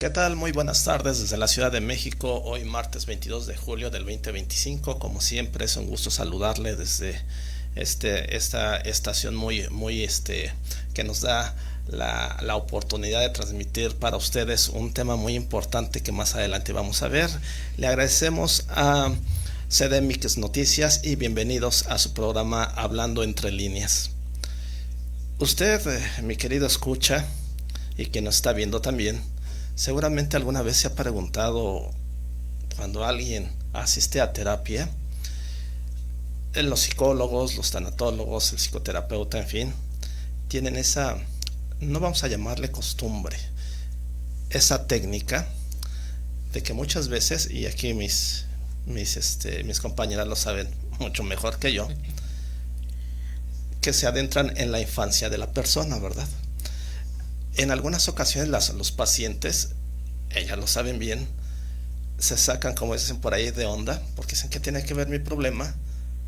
¿Qué tal? Muy buenas tardes desde la Ciudad de México, hoy martes 22 de julio del 2025. Como siempre es un gusto saludarle desde esta estación que nos da la oportunidad de transmitir para ustedes un tema muy importante que más adelante vamos a ver. Le agradecemos a CDMX Noticias y bienvenidos a su programa Hablando Entre Líneas. Usted, mi querido escucha, y quien nos está viendo también, seguramente alguna vez se ha preguntado cuando alguien asiste a terapia, los psicólogos, los tanatólogos, el psicoterapeuta, en fin, tienen esa, no vamos a llamarle costumbre, esa técnica de que muchas veces, y aquí mis compañeras lo saben mucho mejor que yo, que se adentran en la infancia de la persona, ¿verdad? En algunas ocasiones los pacientes, ellas lo saben bien, se sacan, como dicen por ahí, de onda, porque dicen que tiene que ver mi problema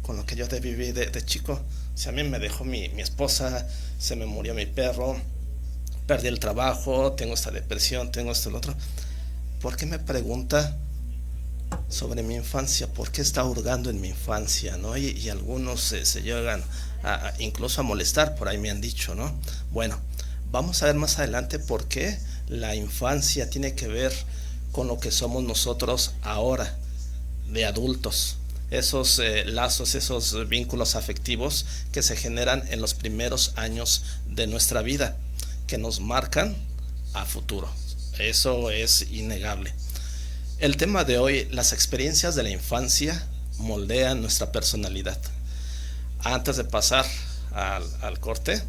con lo que yo viví de chico. Si a mí me dejó mi esposa, se me murió mi perro, perdí el trabajo, tengo esta depresión, tengo esto y lo otro. ¿Por qué me pregunta sobre mi infancia? ¿Por qué está hurgando en mi infancia? ¿No? Y algunos se llegan incluso a molestar, por ahí me han dicho, ¿no? Bueno, vamos a ver más adelante por qué la infancia tiene que ver con lo que somos nosotros ahora, de adultos. Esos lazos, esos vínculos afectivos que se generan en los primeros años de nuestra vida, que nos marcan a futuro. Eso es innegable. El tema de hoy, las experiencias de la infancia moldean nuestra personalidad. Antes de pasar al corte,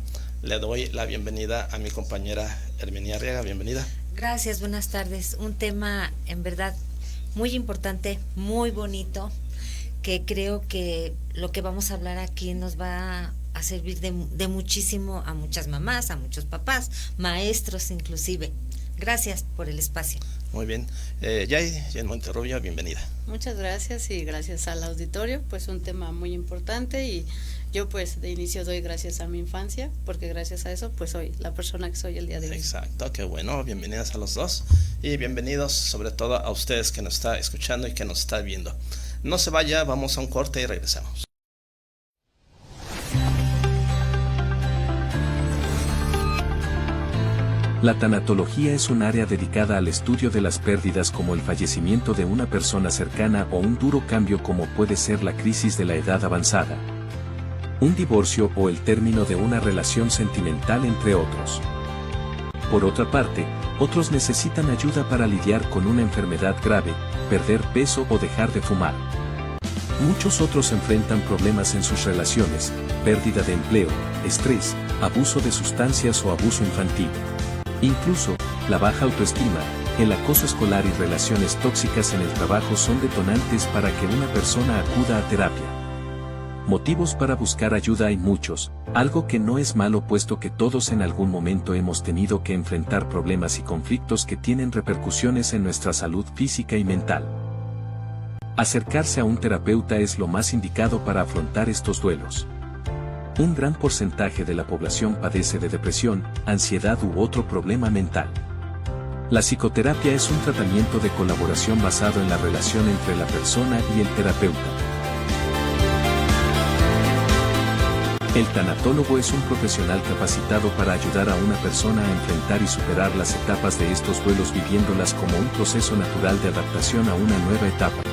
le doy la bienvenida a mi compañera Herminia Arriaga. Bienvenida. Gracias, buenas tardes. Un tema en verdad muy importante, muy bonito, que creo que lo que vamos a hablar aquí nos va a servir de muchísimo a muchas mamás, a muchos papás, maestros inclusive. Gracias por el espacio. Muy bien. Yay Monterrubio, bienvenida. Muchas gracias y gracias al auditorio, pues un tema muy importante y yo pues de inicio doy gracias a mi infancia, porque gracias a eso pues soy la persona que soy el día de hoy. Exacto, qué bueno, bienvenidas a los dos y bienvenidos sobre todo a ustedes que nos está escuchando y que nos está viendo. No se vaya, vamos a un corte y regresamos. La tanatología es un área dedicada al estudio de las pérdidas como el fallecimiento de una persona cercana o un duro cambio como puede ser la crisis de la edad avanzada, un divorcio o el término de una relación sentimental, entre otros. Por otra parte, otros necesitan ayuda para lidiar con una enfermedad grave, perder peso o dejar de fumar. Muchos otros enfrentan problemas en sus relaciones, pérdida de empleo, estrés, abuso de sustancias o abuso infantil. Incluso, la baja autoestima, el acoso escolar y relaciones tóxicas en el trabajo son detonantes para que una persona acuda a terapia. Motivos para buscar ayuda hay muchos, algo que no es malo puesto que todos en algún momento hemos tenido que enfrentar problemas y conflictos que tienen repercusiones en nuestra salud física y mental. Acercarse a un terapeuta es lo más indicado para afrontar estos duelos. Un gran porcentaje de la población padece de depresión, ansiedad u otro problema mental. La psicoterapia es un tratamiento de colaboración basado en la relación entre la persona y el terapeuta. El tanatólogo es un profesional capacitado para ayudar a una persona a enfrentar y superar las etapas de estos duelos viviéndolas como un proceso natural de adaptación a una nueva etapa.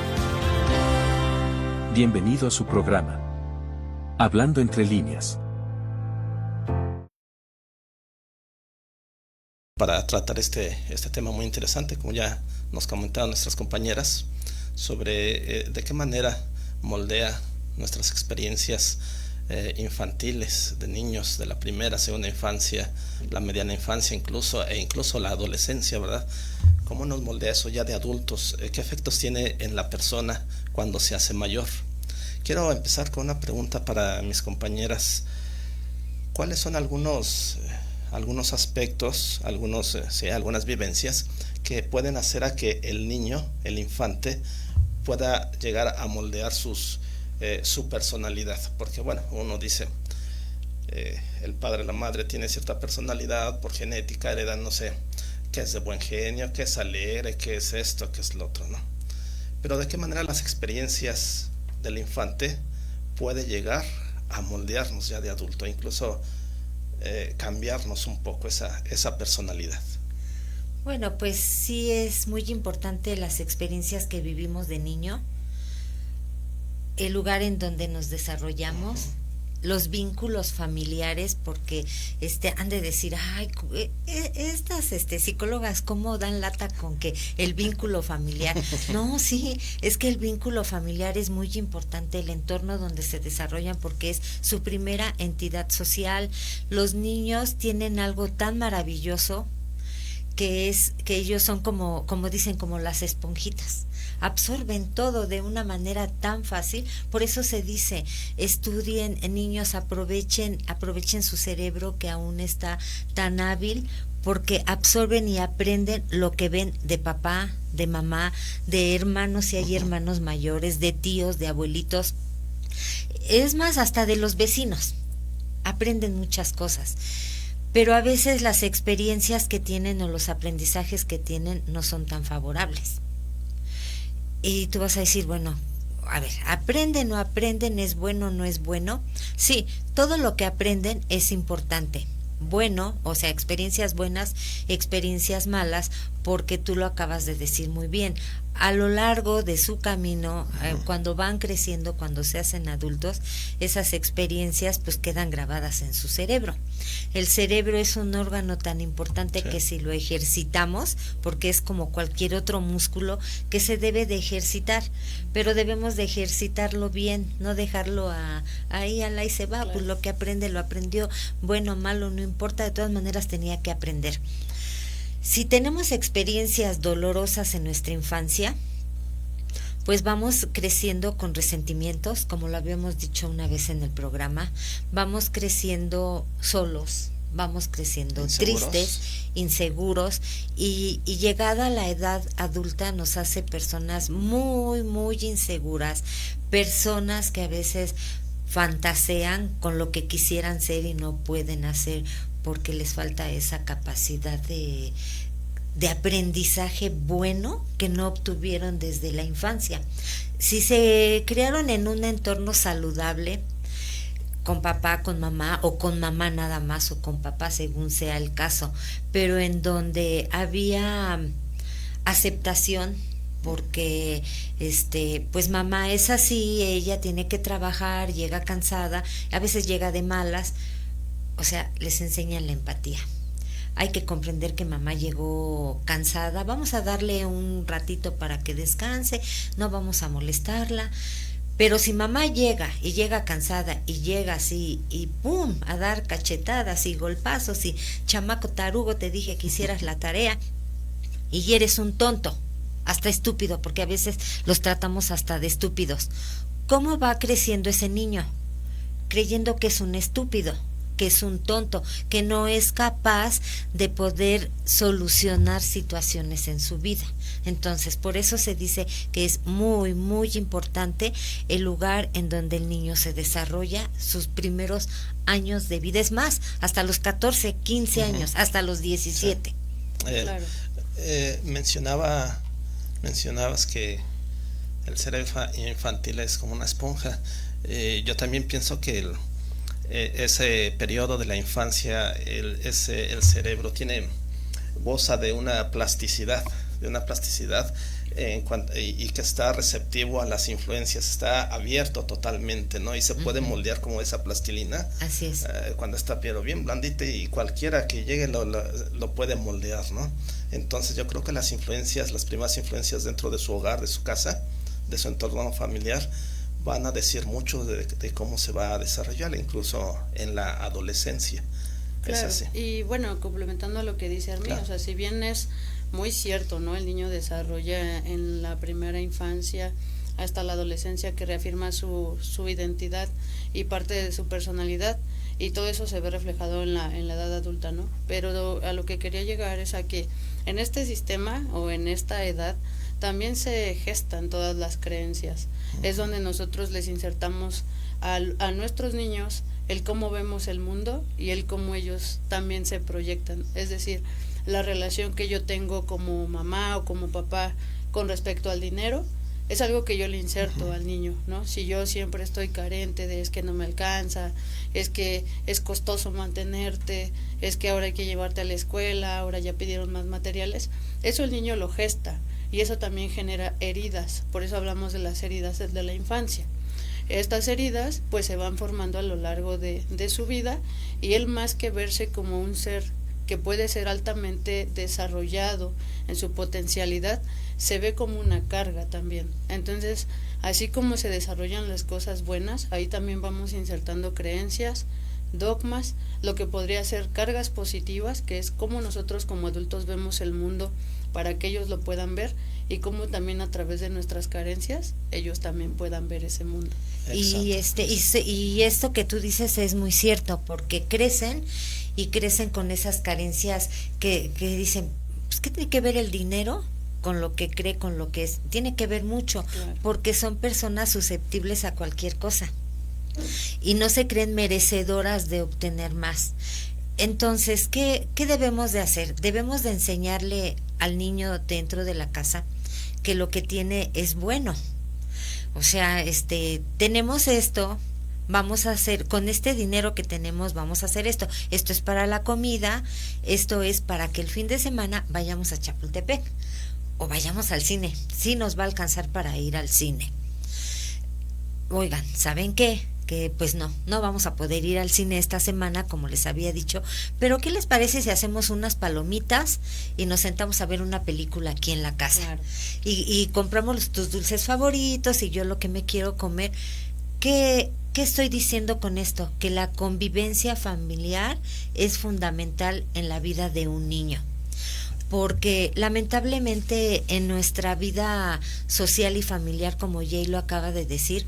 Bienvenido a su programa. Hablando entre líneas. Para tratar este tema muy interesante, como ya nos comentaron nuestras compañeras, sobre de qué manera moldea nuestras experiencias infantiles, de niños, de la primera, segunda infancia, la mediana infancia incluso la adolescencia, ¿verdad? ¿Cómo nos moldea eso ya de adultos? ¿Qué efectos tiene en la persona cuando se hace mayor? Quiero empezar con una pregunta para mis compañeras. ¿Cuáles son algunos aspectos, algunas vivencias que pueden hacer a que el niño, el infante, pueda llegar a moldear su personalidad? Porque bueno, uno dice, el padre, la madre tiene cierta personalidad por genética, heredan, no sé, que es de buen genio, que es alegre, que es esto, que es lo otro, ¿no? Pero de qué manera las experiencias del infante puede llegar a moldearnos ya de adulto, incluso cambiarnos un poco esa personalidad. Bueno, pues sí es muy importante las experiencias que vivimos de niño, el lugar en donde nos desarrollamos, los vínculos familiares, porque han de decir, ay, estas psicólogas cómo dan lata con que el vínculo familiar. No, sí, es que el vínculo familiar es muy importante, el entorno donde se desarrollan, porque es su primera entidad social. Los niños tienen algo tan maravilloso que es que ellos son como dicen, como las esponjitas, absorben todo de una manera tan fácil. Por eso se dice, estudien, niños, aprovechen su cerebro que aún está tan hábil, porque absorben y aprenden lo que ven de papá, de mamá, de hermanos, si hay hermanos mayores, de tíos, de abuelitos, es más, hasta de los vecinos, aprenden muchas cosas. Pero a veces las experiencias que tienen o los aprendizajes que tienen no son tan favorables. Y tú vas a decir, bueno, a ver, ¿aprenden o no aprenden? ¿Es bueno o no es bueno? Sí, todo lo que aprenden es importante. Bueno, o sea, experiencias buenas, experiencias malas, porque tú lo acabas de decir muy bien. A lo largo de su camino, cuando van creciendo, cuando se hacen adultos, esas experiencias pues quedan grabadas en su cerebro. El cerebro es un órgano tan importante que si lo ejercitamos, porque es como cualquier otro músculo que se debe de ejercitar, pero debemos de ejercitarlo bien, no dejarlo ahí se va, claro. Pues lo que aprende lo aprendió, bueno, malo, no importa, de todas maneras tenía que aprender. Si tenemos experiencias dolorosas en nuestra infancia, pues vamos creciendo con resentimientos, como lo habíamos dicho una vez en el programa, vamos creciendo solos, vamos creciendo tristes, inseguros, y llegada a la edad adulta nos hace personas muy, muy inseguras, personas que a veces fantasean con lo que quisieran ser y no pueden hacer porque les falta esa capacidad de aprendizaje bueno que no obtuvieron desde la infancia. Si se criaron en un entorno saludable, con papá, con mamá, o con mamá nada más, o con papá según sea el caso, pero en donde había aceptación, porque pues mamá es así, ella tiene que trabajar, llega cansada, a veces llega de malas, o sea, les enseñan la empatía. Hay que comprender que mamá llegó cansada, vamos a darle un ratito para que descanse, no vamos a molestarla. Pero si mamá llega cansada y llega así y pum, a dar cachetadas y golpazos y chamaco tarugo, te dije que hicieras la tarea y eres un tonto, hasta estúpido, porque a veces los tratamos hasta de estúpidos. ¿Cómo va creciendo ese niño? Creyendo que es un estúpido, que es un tonto, que no es capaz de poder solucionar situaciones en su vida. Entonces, por eso se dice que es muy, muy importante el lugar en donde el niño se desarrolla sus primeros años de vida. Es más, hasta los 14, 15 años, hasta los 17. Claro. Mencionabas que el cerebro infantil es como una esponja. Yo también pienso que ese periodo de la infancia, el cerebro goza de una plasticidad y que está receptivo a las influencias, está abierto totalmente, ¿no? Y se puede moldear como esa plastilina. Así es. Cuando está pero bien blandita, y cualquiera que llegue lo puede moldear, ¿no? Entonces yo creo que las primeras influencias dentro de su hogar, de su casa, de su entorno familiar, van a decir mucho de cómo se va a desarrollar, incluso en la adolescencia. Claro, es así. Y bueno, complementando a lo que dice Armin, claro. O sea, si bien es muy cierto, ¿no? El niño desarrolla en la primera infancia hasta la adolescencia, que reafirma su identidad y parte de su personalidad, y todo eso se ve reflejado en la edad adulta, ¿no? Pero a lo que quería llegar es a que en este sistema o en esta edad también se gestan todas las creencias. Es donde nosotros les insertamos a nuestros niños el cómo vemos el mundo y el cómo ellos también se proyectan. Es decir, la relación que yo tengo como mamá o como papá con respecto al dinero, es algo que yo le inserto al niño, ¿no? Si yo siempre estoy carente de es que no me alcanza, es que es costoso mantenerte, es que ahora hay que llevarte a la escuela, ahora ya pidieron más materiales, eso el niño lo gesta y eso también genera heridas, por eso hablamos de las heridas de la infancia. Estas heridas pues se van formando a lo largo de su vida y él, más que verse como un ser que puede ser altamente desarrollado en su potencialidad, se ve como una carga también. Entonces, así como se desarrollan las cosas buenas, ahí también vamos insertando creencias, dogmas, lo que podría ser cargas positivas, que es cómo nosotros como adultos vemos el mundo para que ellos lo puedan ver, y cómo también a través de nuestras carencias ellos también puedan ver ese mundo. Y esto que tú dices es muy cierto, porque crecen con esas carencias que dicen, pues, ¿qué tiene que ver el dinero con lo que cree, con lo que es? Tiene que ver mucho, claro, porque son personas susceptibles a cualquier cosa y no se creen merecedoras de obtener más. Entonces, ¿qué debemos de hacer? Debemos de enseñarle al niño dentro de la casa que lo que tiene es bueno. O sea, tenemos esto, vamos a hacer, con este dinero que tenemos, vamos a hacer esto. Esto es para la comida, esto es para que el fin de semana vayamos a Chapultepec o vayamos al cine. Sí nos va a alcanzar para ir al cine. Oigan, ¿saben qué? Que pues no vamos a poder ir al cine esta semana, como les había dicho, pero ¿qué les parece si hacemos unas palomitas y nos sentamos a ver una película aquí en la casa? Claro. Y compramos tus dulces favoritos y yo lo que me quiero comer. ¿Qué estoy diciendo con esto? Que la convivencia familiar es fundamental en la vida de un niño, porque lamentablemente en nuestra vida social y familiar, como Jay lo acaba de decir,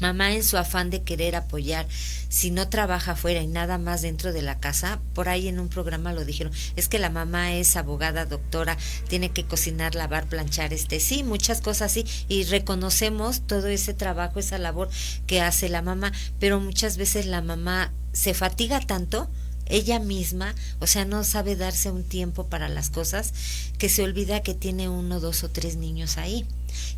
mamá, en su afán de querer apoyar, si no trabaja afuera y nada más dentro de la casa, por ahí en un programa lo dijeron, es que la mamá es abogada, doctora, tiene que cocinar, lavar, planchar, sí, muchas cosas así, y reconocemos todo ese trabajo, esa labor que hace la mamá, pero muchas veces la mamá se fatiga tanto ella misma, o sea, no sabe darse un tiempo para las cosas, que se olvida que tiene 1, 2 o 3 niños ahí,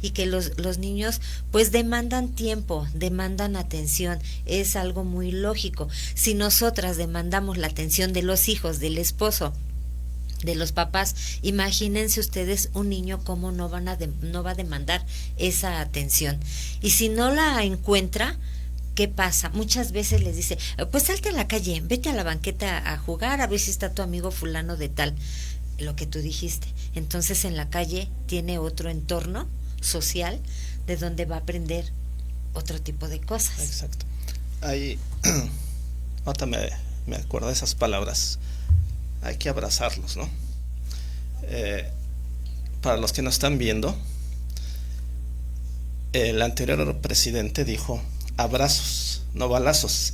y que los niños pues demandan tiempo, demandan atención, es algo muy lógico. Si nosotras demandamos la atención de los hijos, del esposo, de los papás, imagínense ustedes un niño cómo no va a demandar esa atención, y si no la encuentra, ¿qué pasa? Muchas veces les dice, pues salte a la calle, vete a la banqueta a jugar, a ver si está tu amigo fulano de tal, lo que tú dijiste. Entonces en la calle tiene otro entorno social de donde va a aprender otro tipo de cosas. Exacto. Ahí, ahorita me acuerdo de esas palabras, hay que abrazarlos, ¿no? Para los que no están viendo, el anterior presidente dijo, abrazos, no balazos.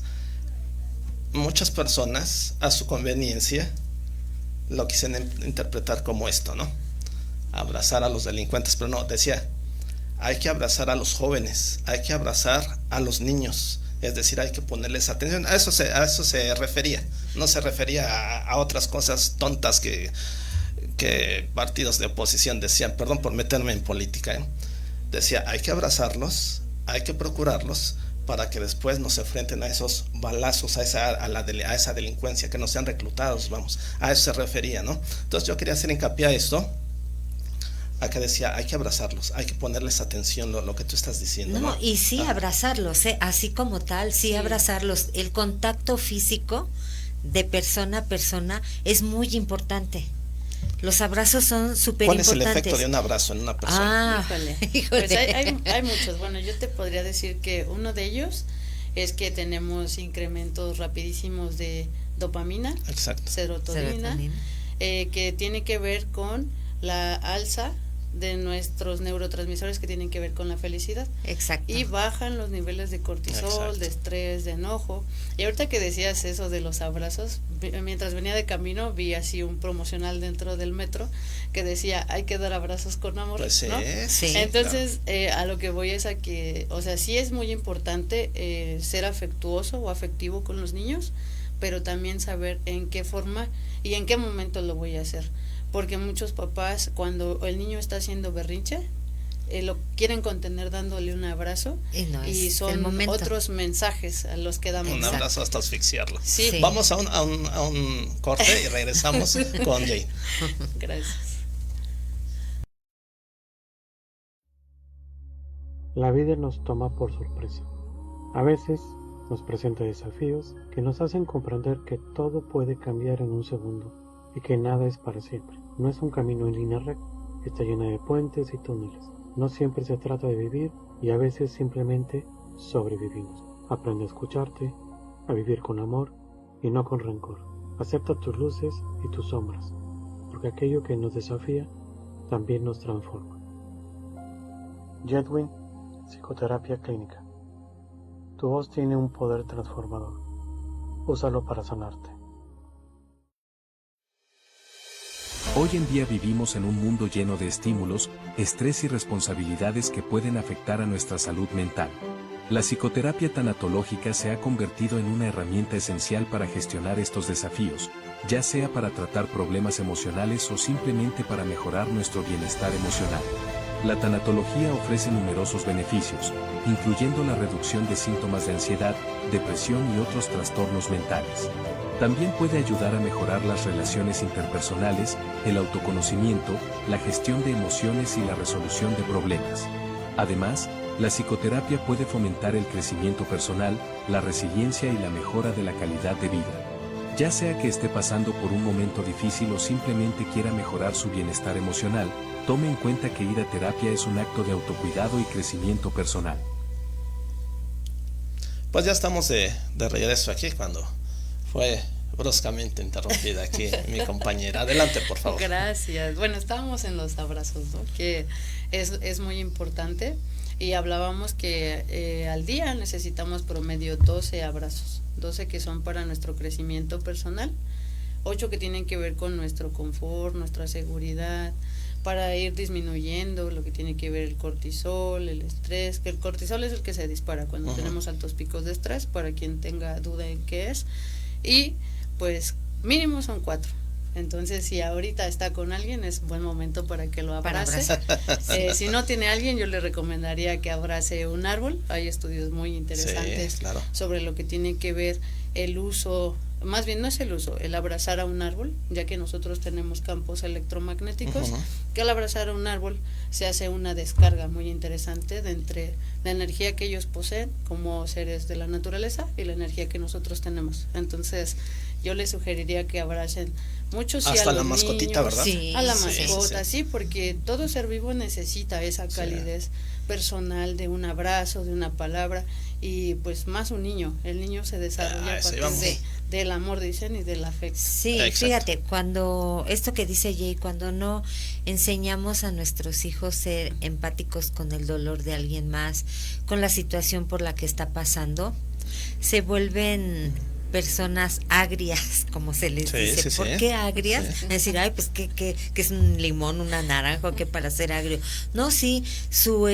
Muchas personas a su conveniencia lo quisieron interpretar como esto, ¿no? Abrazar a los delincuentes, pero no, decía, hay que abrazar a los jóvenes, hay que abrazar a los niños, es decir, hay que ponerles atención. A eso se refería, no se refería a otras cosas tontas que partidos de oposición decían, perdón por meterme en política, decía, hay que abrazarlos, hay que procurarlos para que después no se enfrenten a esos balazos, a esa delincuencia, que no sean reclutados, vamos, a eso se refería, ¿no? Entonces yo quería hacer hincapié a esto, a que decía, hay que abrazarlos, hay que ponerles atención, lo que tú estás diciendo, ¿no? Y sí, abrazarlos, así como tal, sí, abrazarlos. El contacto físico de persona a persona es muy importante. Los abrazos son súper importantes. ¿Cuál es el efecto de un abrazo en una persona? Híjole. Pues hay muchos. Bueno, yo te podría decir que uno de ellos es que tenemos incrementos rapidísimos de dopamina, serotonina. Que tiene que ver con la alza de nuestros neurotransmisores que tienen que ver con la felicidad. Exacto. Y bajan los niveles de cortisol, de estrés, de enojo. Y ahorita que decías eso de los abrazos, mientras venía de camino vi así un promocional dentro del metro que decía, hay que dar abrazos con amor, pues sí, ¿no? Sí, entonces, a lo que voy es a que, o sea, sí es muy importante ser afectuoso o afectivo con los niños, pero también saber en qué forma ¿Y en qué momento lo voy a hacer? Porque muchos papás, cuando el niño está haciendo berrinche, lo quieren contener dándole un abrazo y son otros mensajes a los que damos. Un abrazo hasta asfixiarlo. Sí. Vamos a un corte y regresamos con Jane. Gracias. La vida nos toma por sorpresa. A veces nos presenta desafíos que nos hacen comprender que todo puede cambiar en un segundo y que nada es para siempre. No es un camino en línea recta, está llena de puentes y túneles. No siempre se trata de vivir y a veces simplemente sobrevivimos. Aprende a escucharte, a vivir con amor y no con rencor. Acepta tus luces y tus sombras, porque aquello que nos desafía también nos transforma. Jedwin, Psicoterapia Clínica. Tu voz tiene un poder transformador. Úsalo para sanarte. Hoy en día vivimos en un mundo lleno de estímulos, estrés y responsabilidades que pueden afectar a nuestra salud mental. La psicoterapia tanatológica se ha convertido en una herramienta esencial para gestionar estos desafíos, ya sea para tratar problemas emocionales o simplemente para mejorar nuestro bienestar emocional. La tanatología ofrece numerosos beneficios, incluyendo la reducción de síntomas de ansiedad, depresión y otros trastornos mentales. También puede ayudar a mejorar las relaciones interpersonales, el autoconocimiento, la gestión de emociones y la resolución de problemas. Además, la psicoterapia puede fomentar el crecimiento personal, la resiliencia y la mejora de la calidad de vida. Ya sea que esté pasando por un momento difícil o simplemente quiera mejorar su bienestar emocional, tome en cuenta que ir a terapia es un acto de autocuidado y crecimiento personal. Pues ya estamos de regreso aquí cuando fue bruscamente interrumpida aquí mi compañera. Adelante, por favor. Gracias. Bueno, estábamos en los abrazos, ¿no? Que es muy importante, y hablábamos que al día necesitamos promedio 12 abrazos, 12 que son para nuestro crecimiento personal, 8 que tienen que ver con nuestro confort, nuestra seguridad, para ir disminuyendo lo que tiene que ver el cortisol, el estrés, que el cortisol es el que se dispara cuando tenemos altos picos de estrés, para quien tenga duda en qué es, y pues mínimo son 4. Entonces, si ahorita está con alguien, es buen momento para que lo abrace. Si no tiene alguien, yo le recomendaría que abrace un árbol. Hay estudios muy interesantes sobre lo que tiene que ver el uso, más bien no es el uso, el abrazar a un árbol, ya que nosotros tenemos campos electromagnéticos, que al abrazar a un árbol se hace una descarga muy interesante de entre la energía que ellos poseen como seres de la naturaleza y la energía que nosotros tenemos. Entonces, yo les sugeriría que abracen mucho, sí, hasta a la los mascotita, niños, ¿verdad? Sí, a la mascota, sí, porque todo ser vivo necesita esa calidez personal de un abrazo, de una palabra, y pues más un niño. El niño se desarrolla a partir del amor, dicen, y del afecto. Sí, fíjate, cuando esto que dice Jay, cuando no enseñamos a nuestros hijos ser empáticos con el dolor de alguien más, con la situación por la que está pasando, se vuelven personas agrias, como se les dice. ¿Por qué agrias? Es decir, ay, pues que es un limón, una naranja, que para ser agrio. No, sí, su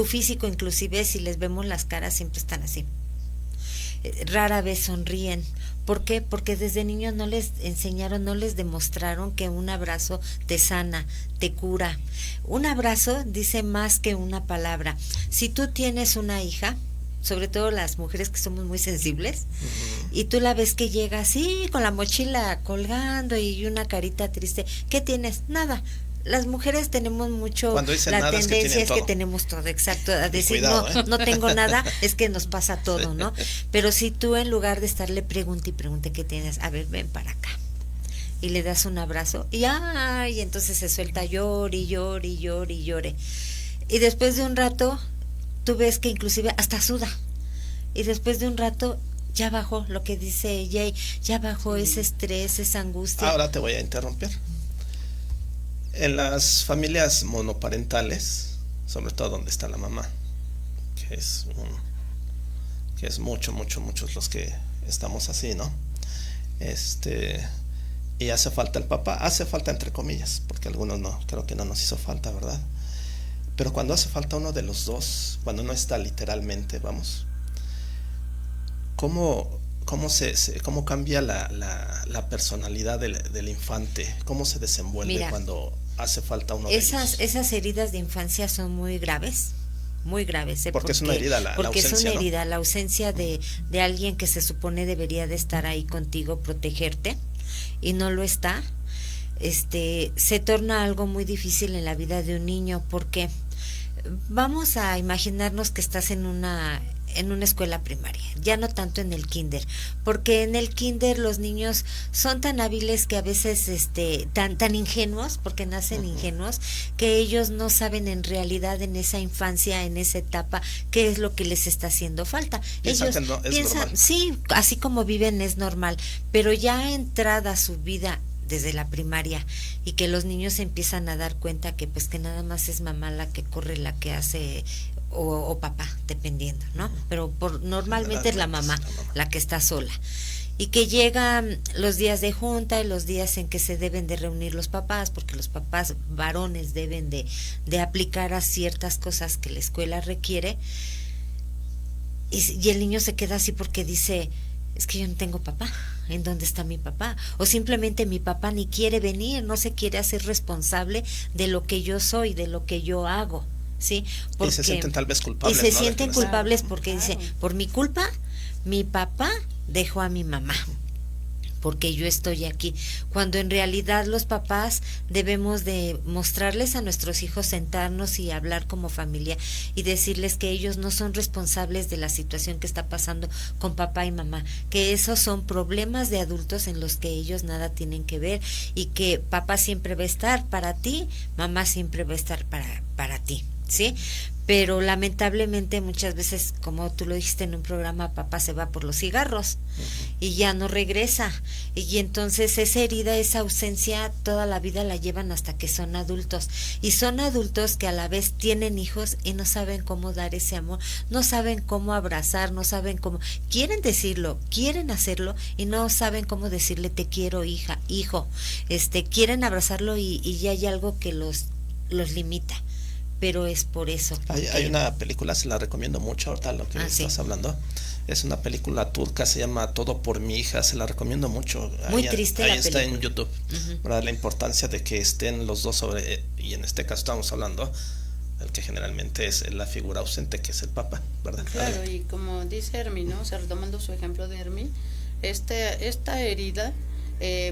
físico, inclusive si les vemos las caras, siempre están así. Rara vez sonríen. ¿Por qué? Porque desde niños no les enseñaron, no les demostraron que un abrazo te sana, te cura. Un abrazo dice más que una palabra. Si tú tienes una hija, sobre todo las mujeres que somos muy sensibles, y tú la ves que llega así con la mochila colgando y una carita triste, ¿qué tienes? Nada. Las mujeres tenemos mucho la tendencia es que tenemos todo, exacto, a decir cuidado, no tengo nada, es que nos pasa todo, ¿no? Pero si tú, en lugar de estarle pregunte y pregunte qué tienes, a ver, ven para acá, y le das un abrazo, y entonces se suelta, llore y llore y llore y llore, y después de un rato tú ves que inclusive hasta suda, y después de un rato ya bajó, lo que dice Jay, ya bajó ese estrés, esa angustia. Ahora te voy a interrumpir. En las familias monoparentales, sobre todo donde está la mamá, que es muchos los que estamos así, ¿no? Y hace falta el papá, hace falta entre comillas, porque algunos no, creo que no nos hizo falta, ¿verdad? Pero cuando hace falta uno de los dos, cuando no está literalmente, vamos, ¿cómo cómo cambia la personalidad del infante? ¿Cómo se desenvuelve? Mira, cuando hace falta uno de ellos? Esas heridas de infancia son muy graves. Muy graves, porque es una herida la ausencia, es una herida, ¿no? La ausencia de alguien que se supone debería de estar ahí contigo, protegerte, y no lo está. Se torna algo muy difícil en la vida de un niño, porque vamos a imaginarnos que estás en una escuela primaria, ya no tanto en el kinder, porque en el kinder los niños son tan hábiles que a veces tan ingenuos, porque nacen ingenuos, que ellos no saben en realidad en esa infancia, en esa etapa, qué es lo que les está haciendo falta. Ellos piensan, sí, así como viven es normal, pero ya entrada su vida desde la primaria, y que los niños empiezan a dar cuenta que pues que nada más es mamá la que corre, la que hace, o papá, dependiendo, ¿no? Pero normalmente es la mamá la que está sola. Y que llegan los días de junta y los días en que se deben de reunir los papás, porque los papás varones deben de aplicar a ciertas cosas que la escuela requiere, y el niño se queda así porque dice, es que yo no tengo papá, ¿en dónde está mi papá? O simplemente mi papá ni quiere venir, no se quiere hacer responsable de lo que yo soy, de lo que yo hago, ¿sí? Porque, y se sienten tal vez culpables. Y se sienten culpables porque dice, por mi culpa, mi papá dejó a mi mamá, porque yo estoy aquí, cuando en realidad los papás debemos de mostrarles a nuestros hijos, sentarnos y hablar como familia y decirles que ellos no son responsables de la situación que está pasando con papá y mamá, que esos son problemas de adultos en los que ellos nada tienen que ver, y que papá siempre va a estar para ti, mamá siempre va a estar para ti, ¿sí? Pero lamentablemente muchas veces, como tú lo dijiste en un programa, papá se va por los cigarros y ya no regresa, y entonces esa herida, esa ausencia, toda la vida la llevan hasta que son adultos, y son adultos que a la vez tienen hijos y no saben cómo dar ese amor, no saben cómo abrazar, no saben cómo, quieren decirlo, quieren hacerlo y no saben cómo decirle te quiero, hija, hijo, quieren abrazarlo y ya hay algo que los limita. Pero es por eso. Hay una película, se la recomiendo mucho ahorita lo que estás hablando. Es una película turca, se llama Todo por mi hija, se la recomiendo mucho. Muy triste la película. Ahí está en YouTube, ¿verdad? La importancia de que estén los dos y en este caso estamos hablando, el que generalmente es la figura ausente, que es el papá, ¿verdad? Claro, y como dice Hermi, ¿no? O sea, retomando su ejemplo de Hermi, esta herida,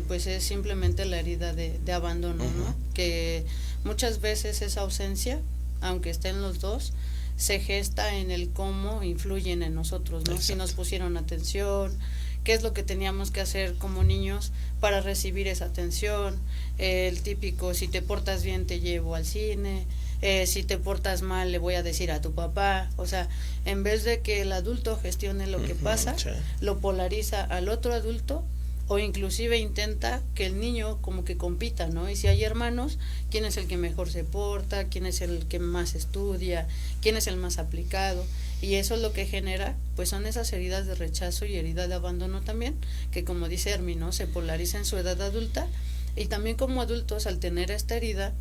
pues es simplemente la herida de abandono, ¿no? Que muchas veces esa ausencia, aunque estén los dos, se gesta en el cómo influyen en nosotros, ¿no? Si nos pusieron atención, qué es lo que teníamos que hacer como niños para recibir esa atención, el típico, si te portas bien te llevo al cine, si te portas mal le voy a decir a tu papá, o sea, en vez de que el adulto gestione lo que pasa, lo polariza al otro adulto, o inclusive intenta que el niño como que compita, ¿no? Y si hay hermanos, ¿quién es el que mejor se porta? ¿Quién es el que más estudia? ¿Quién es el más aplicado? Y eso es lo que genera, pues son esas heridas de rechazo y herida de abandono también, que como dice Hermi, ¿no? Se polariza en su edad adulta, y también como adultos, al tener esta herida,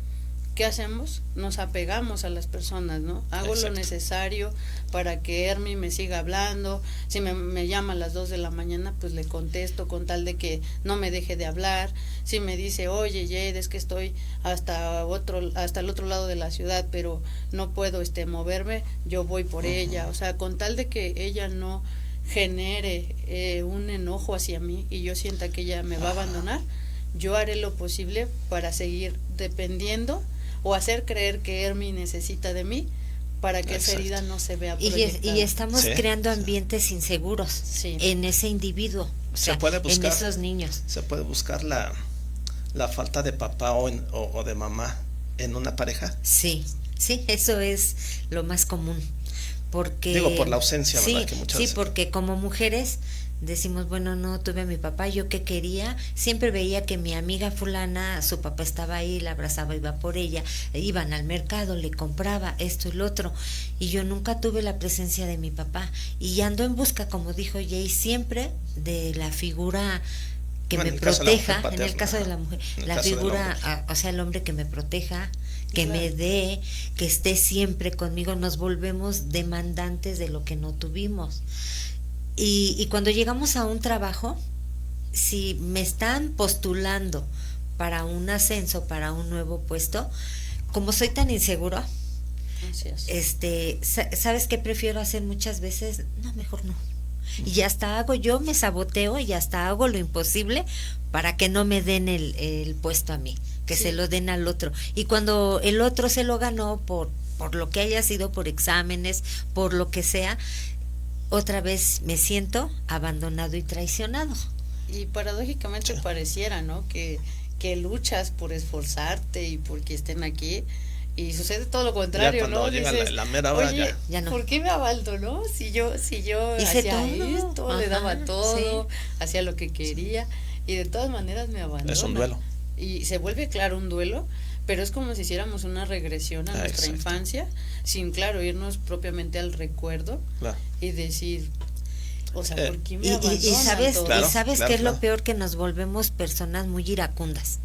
¿qué hacemos? Nos apegamos a las personas, ¿no? Hago lo necesario para que Hermi me siga hablando, si me llama a las 2 de la mañana, pues le contesto con tal de que no me deje de hablar. Si me dice, oye, Jade, es que estoy hasta el otro lado de la ciudad, pero no puedo moverme, yo voy por ella, o sea, con tal de que ella no genere un enojo hacia mí y yo sienta que ella me va a abandonar, yo haré lo posible para seguir dependiendo o hacer creer que Hermi necesita de mí para que esa herida no se vea proyectada. Y estamos creando ambientes inseguros en ese individuo, se puede buscar, en esos niños. Se puede buscar la falta de papá o de mamá en una pareja. Sí, eso es lo más común. Porque digo, por la ausencia, ¿verdad? Que muchas veces, porque como mujeres decimos, bueno, no tuve a mi papá, yo qué quería, siempre veía que mi amiga fulana, su papá estaba ahí, la abrazaba, iba por ella, iban al mercado, le compraba esto y lo otro, y yo nunca tuve la presencia de mi papá, y ando en busca, como dijo Jay, siempre de la figura que me proteja, en el caso de la mujer, la figura, o sea, el hombre que me proteja, que me dé, que esté siempre conmigo. Nos volvemos demandantes de lo que no tuvimos. Y cuando llegamos a un trabajo, si me están postulando para un ascenso, para un nuevo puesto, como soy tan inseguro, ¿sabes qué prefiero hacer muchas veces? No, mejor no. Y hasta me saboteo y hasta hago lo imposible para que no me den el puesto a mí, que se lo den al otro. Y cuando el otro se lo ganó por lo que haya sido, por exámenes, por lo que sea, otra vez me siento abandonado y traicionado. Y paradójicamente pareciera, ¿no? Que luchas por esforzarte y porque estén aquí, y sucede todo lo contrario, ya ¿no? Llega dices, la mera hora, oye, ya no. ¿por qué me abandonó? Si yo Hice hacía todo. esto, Ajá, le daba todo, sí. hacía lo que quería, y de todas maneras me abandona. Es un duelo. Y se vuelve, claro, un duelo, pero es como si hiciéramos una regresión a nuestra exacto. infancia, sin, claro, irnos propiamente al recuerdo, Claro. y decir, o sea, ¿por qué me Y abandonan sabes, todos? Claro, y sabes claro, qué es claro. lo peor, que nos volvemos personas muy iracundas.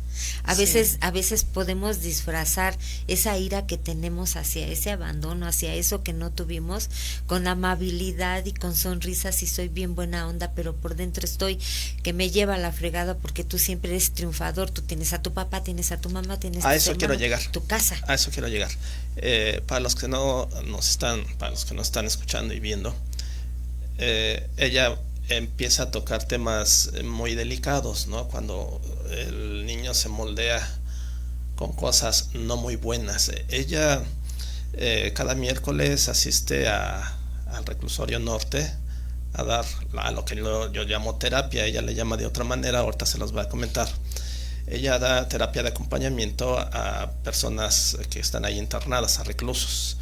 A veces podemos disfrazar esa ira que tenemos hacia ese abandono, hacia eso que no tuvimos, con amabilidad y con sonrisas, y soy bien buena onda, pero por dentro estoy que me lleva a la fregada, porque tú siempre eres triunfador, tú tienes a tu papá, tienes a tu mamá, tienes A tus eso quiero hermanos, llegar. tu casa. A eso quiero llegar. Para los que no están escuchando y viendo, ella empieza a tocar temas muy delicados, ¿no? Cuando el niño se moldea con cosas no muy buenas. Ella cada miércoles asiste al reclusorio norte a dar a lo que yo llamo terapia. Ella le llama de otra manera, ahorita se los voy a comentar. Ella da terapia de acompañamiento a personas que están ahí internadas, a reclusos.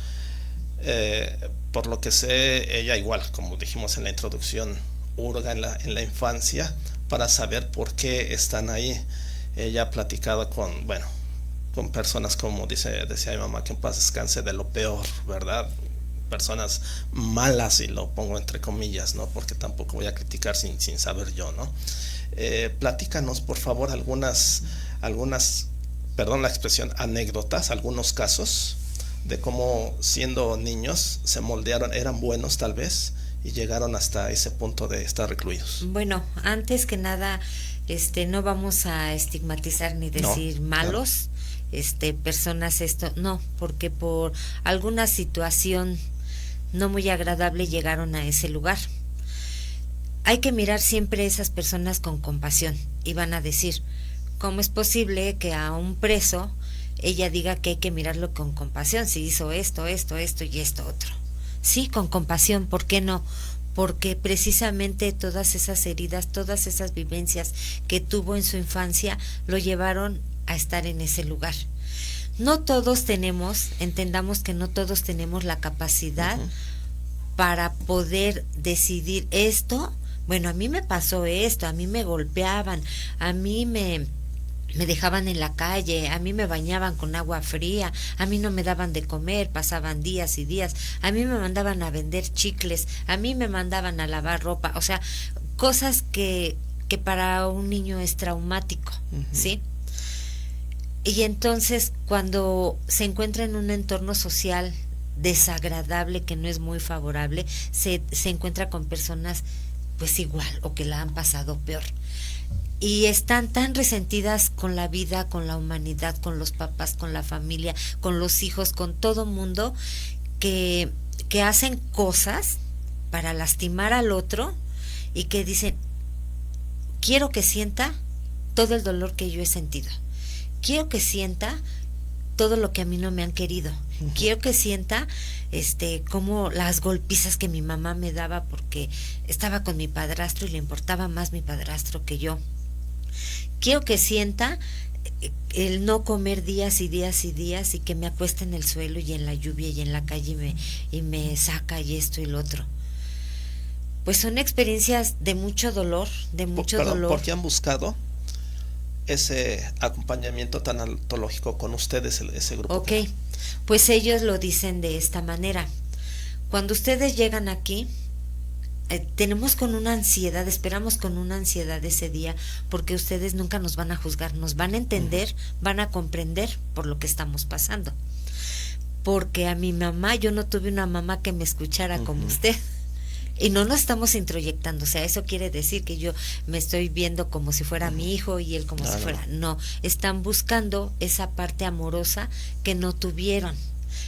Por lo que sé, ella igual, como dijimos en la introducción, hurga en la infancia para saber por qué están ahí. Ella ha platicado con personas, como decía mi mamá, que en paz descanse, de lo peor, ¿verdad? Personas malas, y lo pongo entre comillas, ¿no? Porque tampoco voy a criticar sin saber yo, ¿no? Platícanos, por favor, algunas, perdón la expresión, anécdotas, algunos casos de cómo, siendo niños, se moldearon, eran buenos tal vez, y llegaron hasta ese punto de estar recluidos. Bueno, antes que nada, no vamos a estigmatizar ni decir malos, personas no, porque por alguna situación no muy agradable llegaron a ese lugar. Hay que mirar siempre a esas personas con compasión, y van a decir, ¿cómo es posible que a un preso ella diga que hay que mirarlo con compasión si hizo esto y esto otro? Sí, con compasión, ¿por qué no? Porque precisamente todas esas heridas, todas esas vivencias que tuvo en su infancia lo llevaron a estar en ese lugar. No todos entendamos que no todos tenemos la capacidad para poder decidir esto. Bueno, a mí me pasó esto, a mí me golpeaban, a mí me dejaban en la calle, a mí me bañaban con agua fría, a mí no me daban de comer, pasaban días y días, a mí me mandaban a vender chicles, a mí me mandaban a lavar ropa, o sea, cosas que para un niño es traumático, ¿sí? Y entonces, cuando se encuentra en un entorno social desagradable, que no es muy favorable, se encuentra con personas pues igual, o que la han pasado peor. Y están tan resentidas con la vida, con la humanidad, con los papás, con la familia, con los hijos, con todo mundo, que hacen cosas para lastimar al otro, y que dicen, quiero que sienta todo el dolor que yo he sentido, quiero que sienta todo lo que a mí no me han querido, quiero que sienta como las golpizas que mi mamá me daba porque estaba con mi padrastro y le importaba más mi padrastro que yo. Quiero que sienta el no comer días y días y días, y que me acueste en el suelo y en la lluvia y en la calle y me saca y esto y lo otro. Pues son experiencias de mucho dolor, dolor. ¿Por qué han buscado ese acompañamiento tan antológico con ustedes, ese grupo? Ok, pues ellos lo dicen de esta manera. Cuando ustedes llegan aquí, tenemos con una ansiedad, esperamos con una ansiedad ese día, porque ustedes nunca nos van a juzgar, nos van a entender, van a comprender por lo que estamos pasando. Porque a mi mamá, yo no tuve una mamá que me escuchara como usted. Y no nos estamos introyectando, o sea, eso quiere decir que yo me estoy viendo como si fuera mi hijo y él como si fuera, no, están buscando esa parte amorosa que no tuvieron,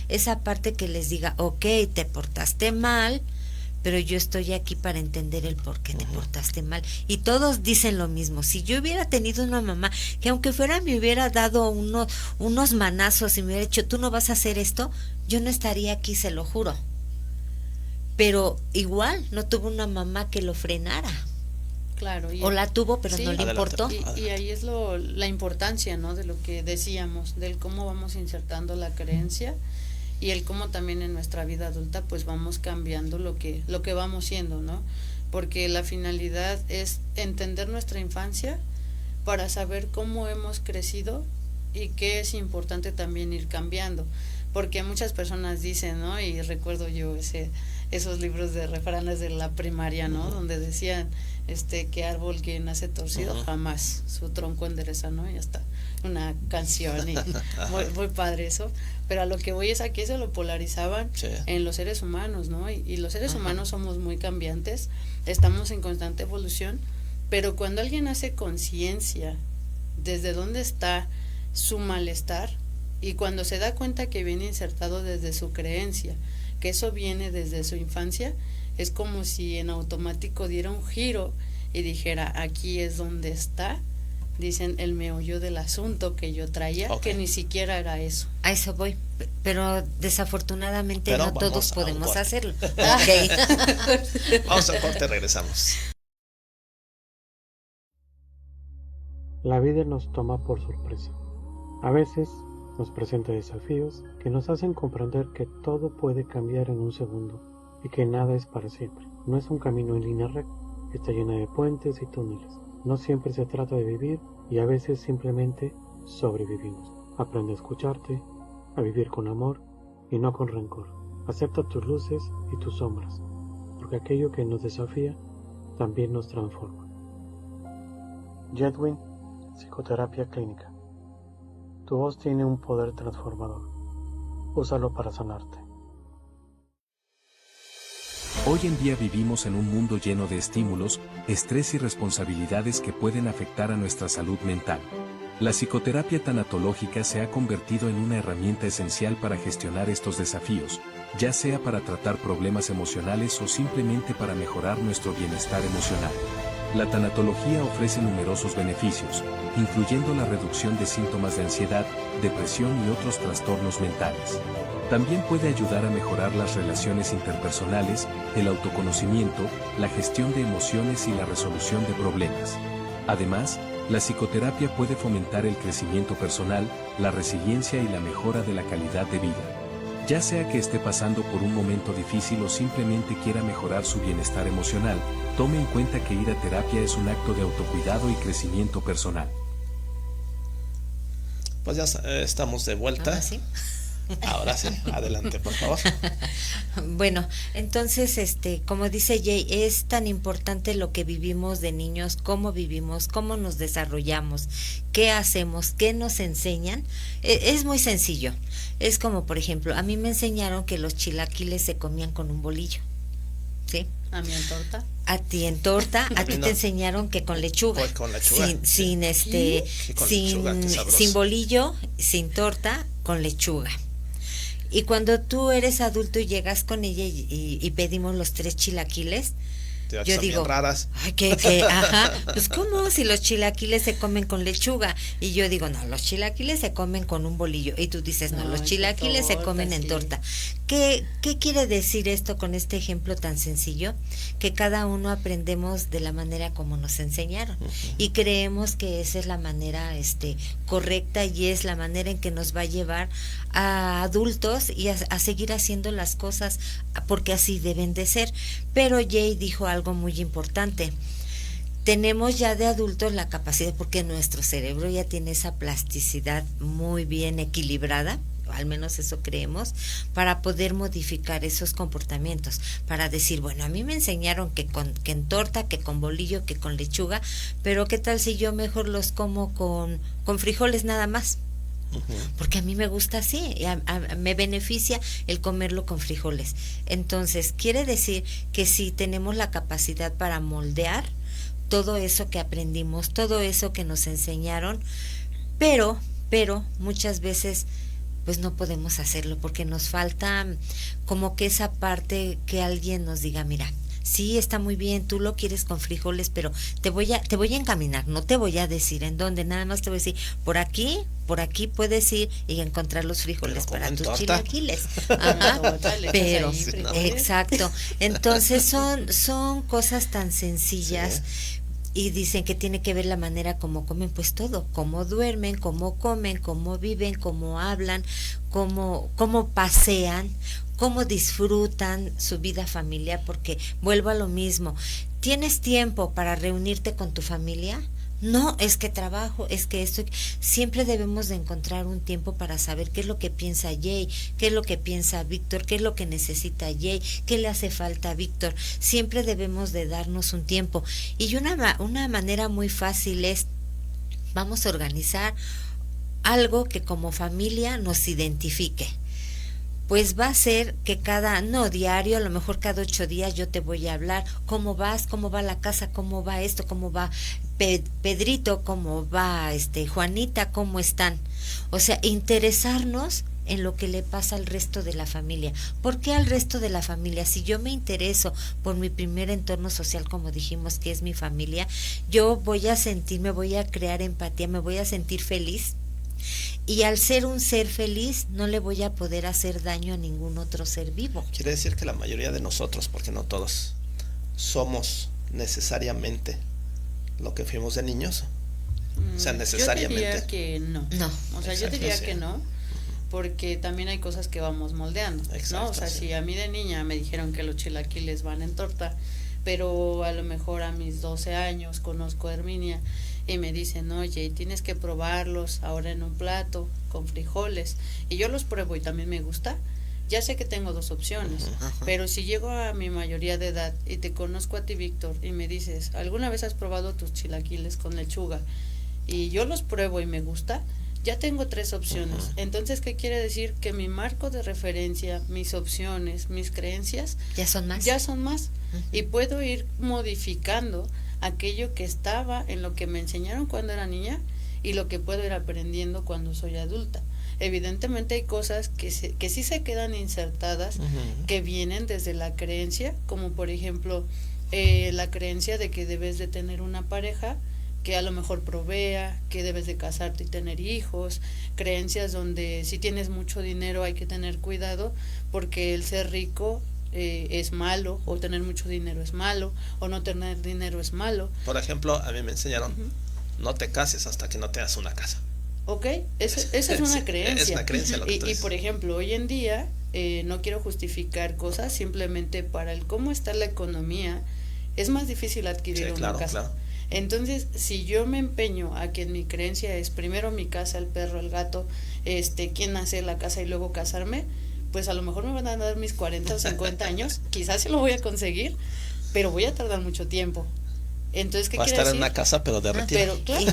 esa parte que les diga, ok, te portaste mal, pero yo estoy aquí para entender el por qué te portaste mal. Y todos dicen lo mismo. Si yo hubiera tenido una mamá que aunque fuera me hubiera dado unos manazos y me hubiera dicho, tú no vas a hacer esto, yo no estaría aquí, se lo juro. Pero igual no tuvo una mamá que lo frenara. Claro. O la tuvo, pero no le importó. Y ahí es la importancia, ¿no? De lo que decíamos, del cómo vamos insertando la creencia y el cómo también en nuestra vida adulta pues vamos cambiando lo que vamos siendo, ¿no? Porque la finalidad es entender nuestra infancia para saber cómo hemos crecido y qué es importante también ir cambiando. Porque muchas personas dicen, ¿no? Y recuerdo yo esos libros de refranes de la primaria, ¿no? Donde decían que árbol que nace torcido jamás su tronco endereza, ¿no? Y hasta una canción y muy padre eso. Pero a lo que voy es a que se lo polarizaban en los seres humanos, ¿no? Y los seres humanos somos muy cambiantes, estamos en constante evolución, pero cuando alguien hace conciencia desde dónde está su malestar, y cuando se da cuenta que viene insertado desde su creencia, que eso viene desde su infancia, es como si en automático diera un giro y dijera, aquí es donde está, dicen, el meollo del asunto que yo traía, que ni siquiera era eso. A eso voy, pero desafortunadamente no todos podemos hacerlo. Vamos a corte, regresamos. La vida nos toma por sorpresa. A veces nos presenta desafíos que nos hacen comprender que todo puede cambiar en un segundo y que nada es para siempre. No es un camino en línea recta, está llena de puentes y túneles. No siempre se trata de vivir y a veces simplemente sobrevivimos. Aprende a escucharte, a vivir con amor y no con rencor. Acepta tus luces y tus sombras, porque aquello que nos desafía también nos transforma. Jedwin, Psicoterapia Clínica. Tu voz tiene un poder transformador. Úsalo para sanarte. Hoy en día vivimos en un mundo lleno de estímulos, estrés y responsabilidades que pueden afectar a nuestra salud mental. La psicoterapia tanatológica se ha convertido en una herramienta esencial para gestionar estos desafíos, ya sea para tratar problemas emocionales o simplemente para mejorar nuestro bienestar emocional. La tanatología ofrece numerosos beneficios, incluyendo la reducción de síntomas de ansiedad, depresión y otros trastornos mentales. También puede ayudar a mejorar las relaciones interpersonales, el autoconocimiento, la gestión de emociones y la resolución de problemas. Además, la psicoterapia puede fomentar el crecimiento personal, la resiliencia y la mejora de la calidad de vida. Ya sea que esté pasando por un momento difícil o simplemente quiera mejorar su bienestar emocional, tome en cuenta que ir a terapia es un acto de autocuidado y crecimiento personal. Pues ya estamos de vuelta. Ahora sí, adelante, por favor. Bueno, entonces, como dice Jay, es tan importante lo que vivimos de niños, cómo vivimos, cómo nos desarrollamos, qué hacemos, qué nos enseñan. Es muy sencillo. Es como, por ejemplo, a mí me enseñaron que los chilaquiles se comían con un bolillo, ¿sí? ¿A mí en torta? A ti en torta, a ti te enseñaron que con lechuga. Pues con lechuga. Sin bolillo, sin torta, con lechuga. Y cuando tú eres adulto y llegas con ella y pedimos los 3 chilaquiles, yo digo, raras. Ay, ajá, pues ¿cómo? Si los chilaquiles se comen con lechuga. Y yo digo, no, los chilaquiles se comen con un bolillo. Y tú dices, no, los chilaquiles se comen en torta. ¿Qué quiere decir esto con este ejemplo tan sencillo? Que cada uno aprendemos de la manera como nos enseñaron. Y creemos que esa es la manera correcta y es la manera en que nos va a llevar a adultos y a seguir haciendo las cosas porque así deben de ser. Pero Jay dijo algo muy importante. Tenemos ya de adultos la capacidad, porque nuestro cerebro ya tiene esa plasticidad muy bien equilibrada, o al menos eso creemos, para poder modificar esos comportamientos, para decir, bueno, a mí me enseñaron que en torta, que con bolillo, que con lechuga, pero qué tal si yo mejor los como con frijoles nada más, porque a mí me gusta así, me beneficia el comerlo con frijoles. Entonces, quiere decir que si tenemos la capacidad para moldear todo eso que aprendimos, todo eso que nos enseñaron, pero muchas veces pues no podemos hacerlo porque nos falta como que esa parte que alguien nos diga, mira, sí, está muy bien, tú lo quieres con frijoles, pero te voy a encaminar, no te voy a decir en dónde, nada más te voy a decir, por aquí puedes ir y encontrar los frijoles para tus chilaquiles. Ajá, pero, exacto, entonces son cosas tan sencillas. Sí. Y dicen que tiene que ver la manera como comen, pues todo, cómo duermen, cómo comen, cómo viven, cómo hablan, cómo pasean, cómo disfrutan su vida familiar, porque vuelvo a lo mismo, ¿tienes tiempo para reunirte con tu familia? No, es que trabajo, es que esto, siempre debemos de encontrar un tiempo para saber qué es lo que piensa Jay, qué es lo que piensa Víctor, qué es lo que necesita Jay, qué le hace falta a Víctor. Siempre debemos de darnos un tiempo. Y una manera muy fácil es, vamos a organizar algo que como familia nos identifique. Pues va a ser que diario, a lo mejor cada 8 días yo te voy a hablar, cómo vas, cómo va la casa, cómo va esto, cómo va Pedrito, cómo va Juanita, cómo están. O sea, interesarnos en lo que le pasa al resto de la familia. ¿Por qué al resto de la familia? Si yo me intereso por mi primer entorno social, como dijimos que es mi familia, yo voy a crear empatía, me voy a sentir feliz. Y al ser un ser feliz, no le voy a poder hacer daño a ningún otro ser vivo. Quiere decir que la mayoría de nosotros, porque no todos, somos necesariamente lo que fuimos de niños. O sea, necesariamente. Yo diría que no. O sea, yo diría que no, porque también hay cosas que vamos moldeando, ¿no? O sea, si a mí de niña me dijeron que los chilaquiles van en torta, pero a lo mejor a mis 12 años conozco a Herminia y me dicen, oye, tienes que probarlos ahora en un plato con frijoles, y yo los pruebo y también me gusta, ya sé que tengo 2 opciones, pero si llego a mi mayoría de edad y te conozco a ti, Víctor, y me dices, ¿alguna vez has probado tus chilaquiles con lechuga? Y yo los pruebo y me gusta, ya tengo 3 opciones. Entonces, ¿qué quiere decir? Que mi marco de referencia, mis opciones, mis creencias ya son más. Y puedo ir modificando aquello que estaba en lo que me enseñaron cuando era niña y lo que puedo ir aprendiendo cuando soy adulta. Evidentemente hay cosas que sí se quedan insertadas, que vienen desde la creencia, como por ejemplo la creencia de que debes de tener una pareja que a lo mejor provea, que debes de casarte y tener hijos, creencias donde si tienes mucho dinero hay que tener cuidado porque el ser rico es malo, o tener mucho dinero es malo, o no tener dinero es malo. Por ejemplo, a mí me enseñaron, no te cases hasta que no tengas una casa. Ok, esa es una creencia. Es una creencia lo que y por ejemplo, hoy en día, no quiero justificar cosas, simplemente para el cómo está la economía, es más difícil adquirir una casa. Claro. Entonces, si yo me empeño a que en mi creencia es primero mi casa, el perro, el gato, quién hace la casa y luego casarme, pues a lo mejor me van a dar mis 40 o 50 años, quizás sí lo voy a conseguir, pero voy a tardar mucho tiempo. Entonces, ¿qué quiere decir? Va a estar en una casa, pero derretida. Pero, claro.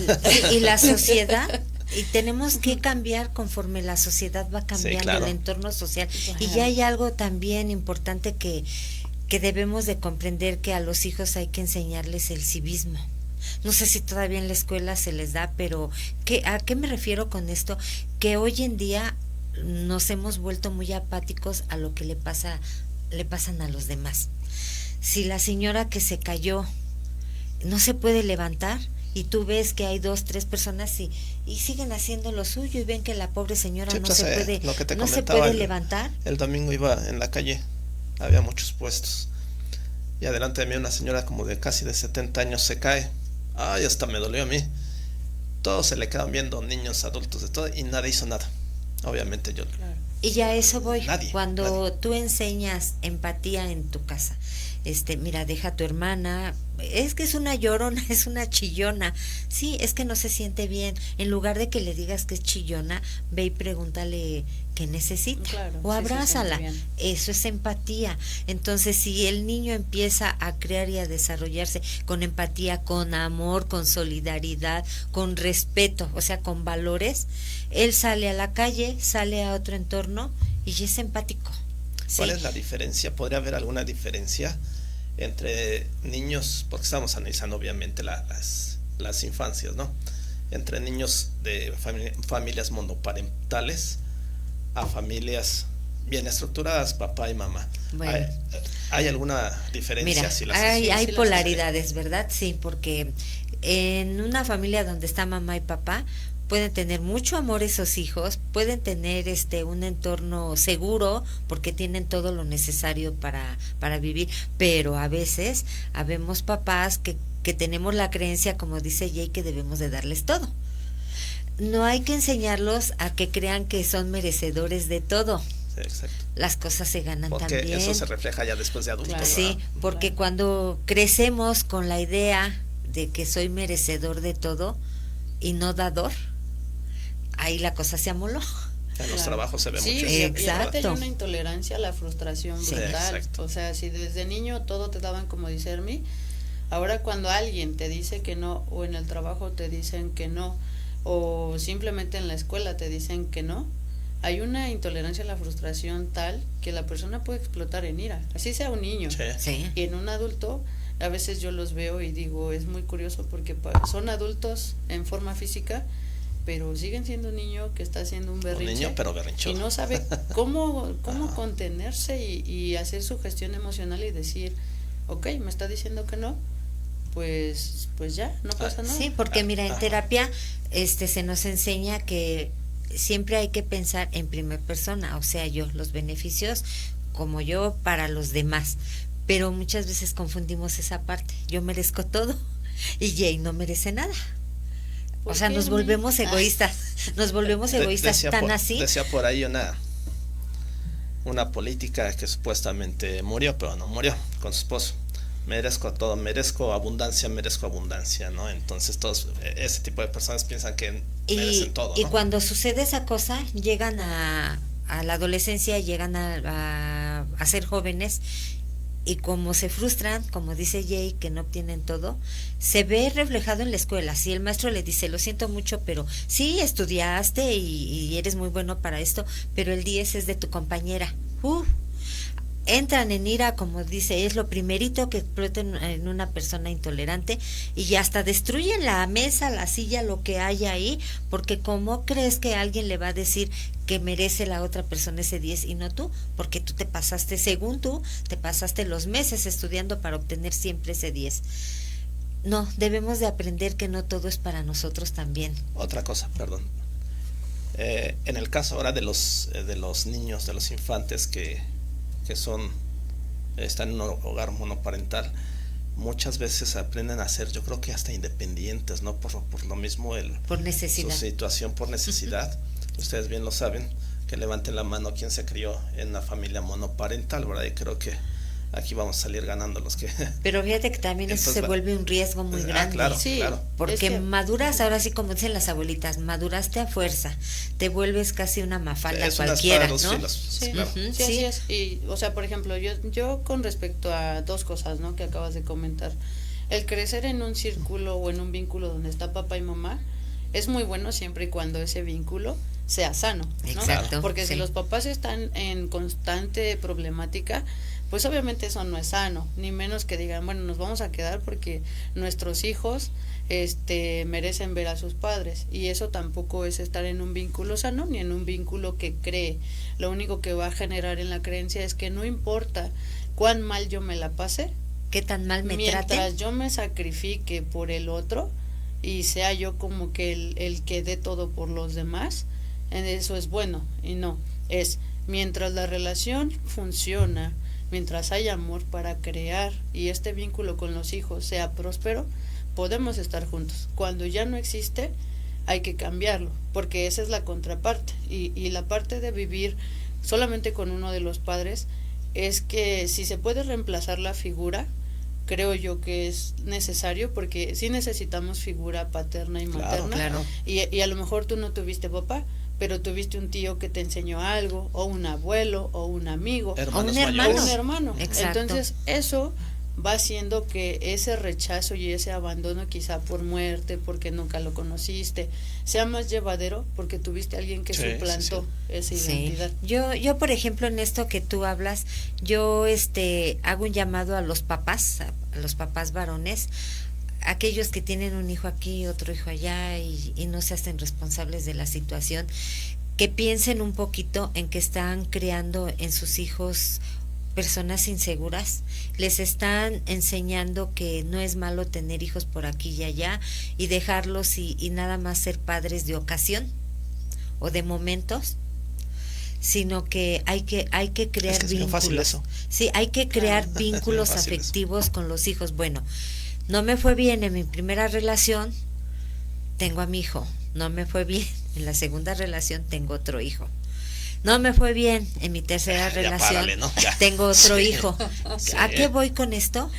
Y la sociedad, y tenemos que cambiar conforme la sociedad va cambiando, el entorno social. Y ya hay algo también importante que debemos de comprender, que a los hijos hay que enseñarles el civismo. No sé si todavía en la escuela se les da, pero ¿a qué me refiero con esto? Que hoy en día nos hemos vuelto muy apáticos a lo que le pasan a los demás. Si la señora que se cayó no se puede levantar y tú ves que hay 2, 3 personas y siguen haciendo lo suyo y ven que la pobre señora no se puede levantar. El domingo iba en la calle, había muchos puestos y adelante de mí una señora como de casi de 70 años se cae. Ay, hasta me dolió a mí. Todos se le quedan viendo, niños, adultos, de todo, y nadie hizo nada. Obviamente yo. Y ya a eso voy. Nadie. Tú enseñas empatía en tu casa, mira, deja a tu hermana, es que es una llorona, es una chillona, sí, es que no se siente bien, en lugar de que le digas que es chillona, ve y pregúntale qué necesita, Claro, o sí, abrázala, se siente bien. eso es empatía. Entonces, si el niño empieza a crear y a desarrollarse con empatía, con amor, con solidaridad, con respeto, o sea, con valores, él sale a la calle, sale a otro entorno y es empático. ¿Cuál Sí. es la diferencia? ¿Podría haber alguna diferencia entre niños, porque estamos analizando obviamente las infancias, ¿no? Entre niños de familias monoparentales a familias bien estructuradas, papá y mamá. Bueno. ¿Hay alguna diferencia? Mira, Si las hay sí las polaridades, ¿verdad? Sí, porque en una familia donde está mamá y papá pueden tener mucho amor esos hijos, pueden tener un entorno seguro porque tienen todo lo necesario para vivir, pero a veces habemos papás que tenemos la creencia, como dice Jay, que debemos de darles todo. No hay que enseñarlos a que crean que son merecedores de todo. Sí, exacto. Las cosas se ganan Porque también. eso se refleja ya después de adultos. Claro. Sí, ¿verdad? porque Claro. cuando crecemos con la idea de que soy merecedor de todo y no dador, ahí la cosa se amoló. En los Claro. trabajos se ve Sí, mucho. y Exacto. aparte hay una intolerancia a la frustración Sí. brutal. Exacto. O sea, si desde niño todo te daban como dice Hermi, ahora cuando alguien te dice que no, o en el trabajo te dicen que no, o simplemente en la escuela te dicen que no, hay una intolerancia a la frustración tal que la persona puede explotar en ira, así sea un niño. Sí. Sí. Y en un adulto, a veces yo los veo y digo, es muy curioso porque son adultos en forma física, pero siguen siendo un niño que está haciendo un Un berrinche. niño, pero berrinchudo. Y no sabe cómo Ajá. contenerse y hacer su gestión emocional y decir, ok, me está diciendo que no, pues ya, no pasa nada. Sí, porque mira, en Ajá. terapia se nos enseña que siempre hay que pensar en primera persona, o sea, yo, los beneficios como yo para los demás. Pero muchas veces confundimos esa parte. Yo merezco todo y Jay no merece nada. O ¿Por sea, qué, nos Hermi? volvemos egoístas. Nos volvemos egoístas tan así. Decía por ahí una política que supuestamente murió, pero no murió con su esposo. Merezco todo, merezco abundancia, ¿no? Entonces todos ese tipo de personas piensan que merecen todo, y ¿no? cuando sucede esa cosa, llegan a la adolescencia, llegan a ser jóvenes, y como se frustran, como dice Jay, que no obtienen todo, se ve reflejado en la escuela. Si el maestro le dice, lo siento mucho, pero sí estudiaste y eres muy bueno para esto, pero el 10 es de tu compañera. Entran en ira, como dice, es lo primerito que explota en una persona intolerante, y hasta destruyen la mesa, la silla, lo que hay ahí, porque ¿cómo crees que alguien le va a decir que merece la otra persona ese 10 y no tú? Porque tú te pasaste, según tú, te pasaste los meses estudiando para obtener siempre ese 10. No, debemos de aprender que no todo es para nosotros también. Otra cosa, perdón. En el caso ahora de los niños, de los infantes que están en un hogar monoparental, muchas veces aprenden a ser, yo creo que hasta independientes, ¿no? Por lo mismo Por necesidad. su situación por necesidad. Ustedes bien lo saben, que levanten la mano quien se crió en una familia monoparental, ¿verdad? Y creo que aquí vamos a salir ganando los que... Pero fíjate que también eso Entonces, se vuelve un riesgo muy grande. Claro, Sí, claro. Porque es que- maduras, ahora sí como dicen las abuelitas, maduraste a fuerza, te vuelves casi una mafalda Es una cualquiera, espada de dos ¿no? filos, Sí, claro. Ujú, sí, así sí. es. Y, o sea, por ejemplo, yo con respecto a dos cosas, ¿no? Que acabas de comentar. El crecer en un círculo o en un vínculo donde está papá y mamá es muy bueno siempre y cuando ese vínculo sea sano, ¿no? Exacto, Porque sí. si los papás están en constante problemática, pues obviamente eso no es sano, ni menos que digan, bueno, nos vamos a quedar porque nuestros hijos merecen ver a sus padres, y eso tampoco es estar en un vínculo sano ni en un vínculo que cree. Lo único que va a generar en la creencia es que no importa cuán mal yo me la pase, ¿Qué tan mal me mientras traten? yo me sacrifique por el otro y sea yo como que el que dé todo por los demás, eso es bueno. Y no, es mientras la relación funciona, mientras hay amor para crear y este vínculo con los hijos sea próspero, podemos estar juntos. Cuando ya no existe, hay que cambiarlo, porque esa es la contraparte, y la parte de vivir solamente con uno de los padres es que si se puede reemplazar la figura, creo yo que es necesario, porque sí necesitamos figura paterna y materna. Claro. Y a lo mejor tú no tuviste papá, pero tuviste un tío que te enseñó algo, o un abuelo, o un amigo, Hermanos un hermano. mayores. un hermano. Exacto. Entonces eso va haciendo que ese rechazo y ese abandono, quizá por muerte, porque nunca lo conociste, sea más llevadero porque tuviste a alguien que Sí, suplantó esa Sí. identidad. Yo por ejemplo, en esto que tú hablas, yo hago un llamado a los papás varones, aquellos que tienen un hijo aquí, otro hijo allá y no se hacen responsables de la situación, que piensen un poquito en que están creando en sus hijos personas inseguras, les están enseñando que no es malo tener hijos por aquí y allá y dejarlos y nada más ser padres de ocasión o de momentos, sino que hay que crear Es que es bien vínculos. fácil eso. Sí, hay que crear Es bien vínculos fácil eso. afectivos con los hijos. Bueno, no me fue bien en mi primera relación, tengo a mi hijo. No me fue bien en la segunda relación, tengo otro hijo. No me fue bien en mi tercera Ya relación, párale, ¿no? Ya. tengo otro Sí. hijo. Sí. ¿A qué voy con esto?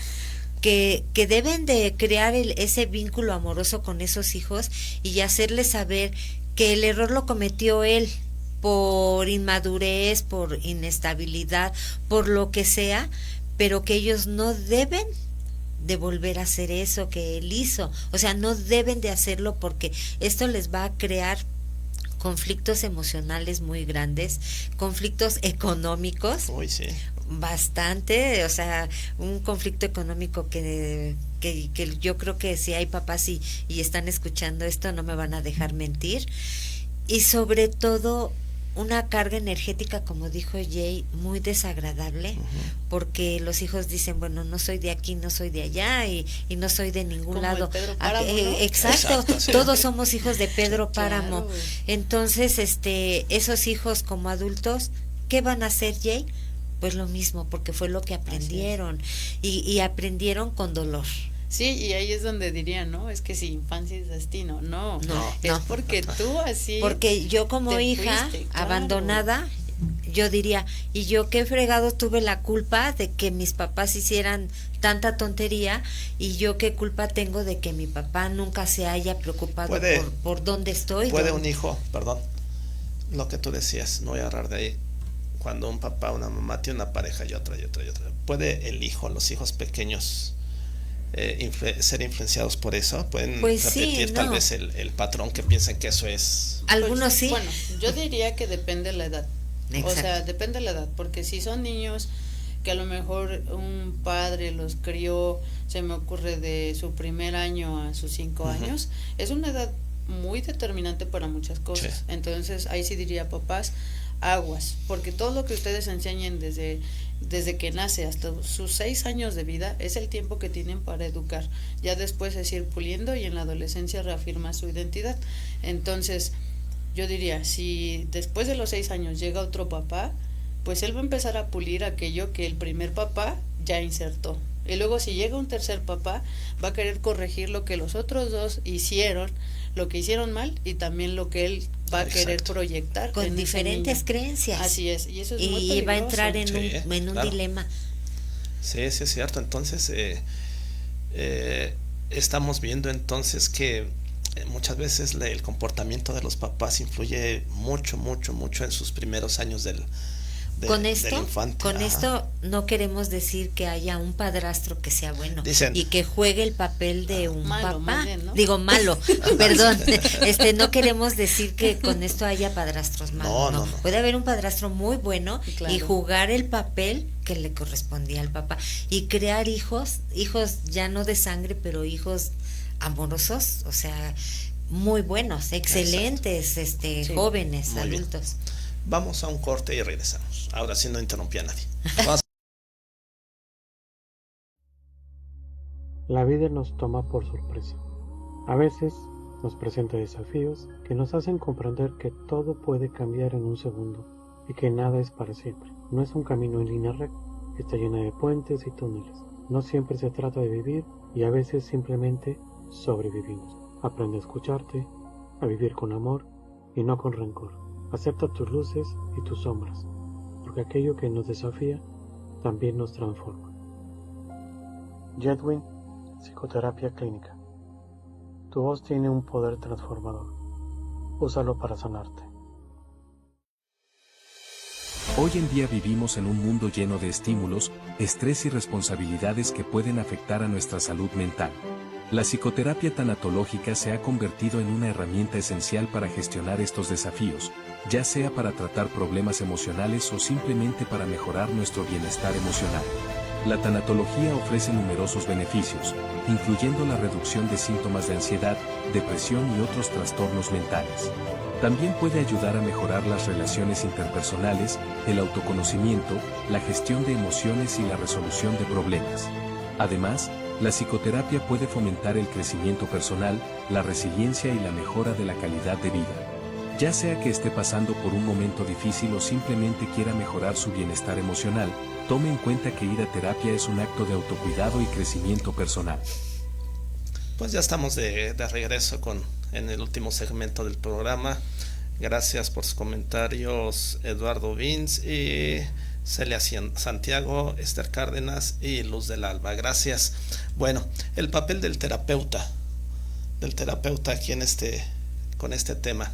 Que deben de crear ese vínculo amoroso con esos hijos y hacerles saber que el error lo cometió él por inmadurez, por inestabilidad, por lo que sea, pero que ellos no deben de volver a hacer eso que él hizo. O sea, no deben de hacerlo porque esto les va a crear conflictos emocionales muy grandes, conflictos económicos, Uy, sí. bastante, o sea, un conflicto económico que yo creo que si hay papás y están escuchando esto no me van a dejar mentir, y sobre todo una carga energética, como dijo Jay, muy desagradable, porque los hijos dicen, bueno, no soy de aquí, no soy de allá y no soy de ningún Como lado. el Pedro Páramo, ¿no? Exacto, Exacto, sí. todos somos hijos de Pedro Páramo. Claro. Entonces, esos hijos como adultos, ¿qué van a hacer, Jay? Pues lo mismo, porque fue lo que aprendieron y aprendieron con dolor. Sí, y ahí es donde diría, ¿no? Es que si infancia es destino. No, No, es no. porque tú así... Porque yo como te hija fuiste, claro. abandonada, yo diría, ¿y yo qué fregado tuve la culpa de que mis papás hicieran tanta tontería? ¿Y yo qué culpa tengo de que mi papá nunca se haya preocupado por dónde estoy? Puede un hijo, perdón, lo que tú decías, no voy a agarrar de ahí. Cuando un papá o una mamá tiene una pareja y otra, ¿puede el hijo, los hijos pequeños ser influenciados por eso? ¿Pueden Pues sí, repetir tal no. vez el patrón que piensan que eso es? Algunos Pues, sí. Bueno, yo diría que depende de la edad. Exacto. O sea, depende de la edad, porque si son niños que a lo mejor un padre los crió, se me ocurre de su primer año a sus 5 años, es una edad muy determinante para muchas cosas. Sí. Entonces, ahí sí diría, papás, aguas, porque todo lo que ustedes enseñen desde que nace hasta sus 6 años de vida es el tiempo que tienen para educar. Ya después es ir puliendo y en la adolescencia reafirma su identidad. Entonces, yo diría, si después de los 6 años llega otro papá, pues él va a empezar a pulir aquello que el primer papá ya insertó. Y luego si llega un tercer papá, va a querer corregir lo que los otros dos hicieron, lo que hicieron mal y también lo que él va a querer Exacto. proyectar Con en ese diferentes niño. creencias. Así es, y eso es muy Y peligroso. va a entrar en Sí, un claro. dilema. Sí, sí es cierto. Entonces, estamos viendo entonces que muchas veces el comportamiento de los papás influye mucho en sus primeros años del infante. Con Ajá. esto no queremos decir que haya un padrastro que sea bueno Dicen- y que juegue el papel de un Malo, papá. más bien, ¿no? Digo malo, perdón. No queremos decir que con esto haya padrastros malos. No. Puede haber un padrastro muy bueno Claro. y jugar el papel que le correspondía al papá y crear hijos ya no de sangre, pero hijos amorosos, o sea, muy buenos, excelentes, Sí. jóvenes, Muy bien. adultos. Vamos a un corte y regresamos. Ahora sí no interrumpí a nadie. Vamos. La vida nos toma por sorpresa. A veces nos presenta desafíos que nos hacen comprender que todo puede cambiar en un segundo y que nada es para siempre. No es un camino en línea recta, está llena de puentes y túneles. No siempre se trata de vivir y a veces simplemente sobrevivimos. Aprende a escucharte, a vivir con amor y no con rencor. Acepta tus luces y tus sombras, porque aquello que nos desafía también nos transforma. Jedwin, Psicoterapia Clínica. Tu voz tiene un poder transformador. Úsalo para sanarte. Hoy en día vivimos en un mundo lleno de estímulos, estrés y responsabilidades que pueden afectar a nuestra salud mental. La psicoterapia tanatológica se ha convertido en una herramienta esencial para gestionar estos desafíos, ya sea para tratar problemas emocionales o simplemente para mejorar nuestro bienestar emocional. La tanatología ofrece numerosos beneficios, incluyendo la reducción de síntomas de ansiedad, depresión y otros trastornos mentales. También puede ayudar a mejorar las relaciones interpersonales, el autoconocimiento, la gestión de emociones y la resolución de problemas. Además, la psicoterapia puede fomentar el crecimiento personal, la resiliencia y la mejora de la calidad de vida. Ya sea que esté pasando por un momento difícil o simplemente quiera mejorar su bienestar emocional, tome en cuenta que ir a terapia es un acto de autocuidado y crecimiento personal. Pues ya estamos de regreso en el último segmento del programa. Gracias por sus comentarios, Eduardo Vins y Celia Santiago, Esther Cárdenas y Luz del Alba. Gracias. Bueno, el papel del terapeuta aquí con este tema.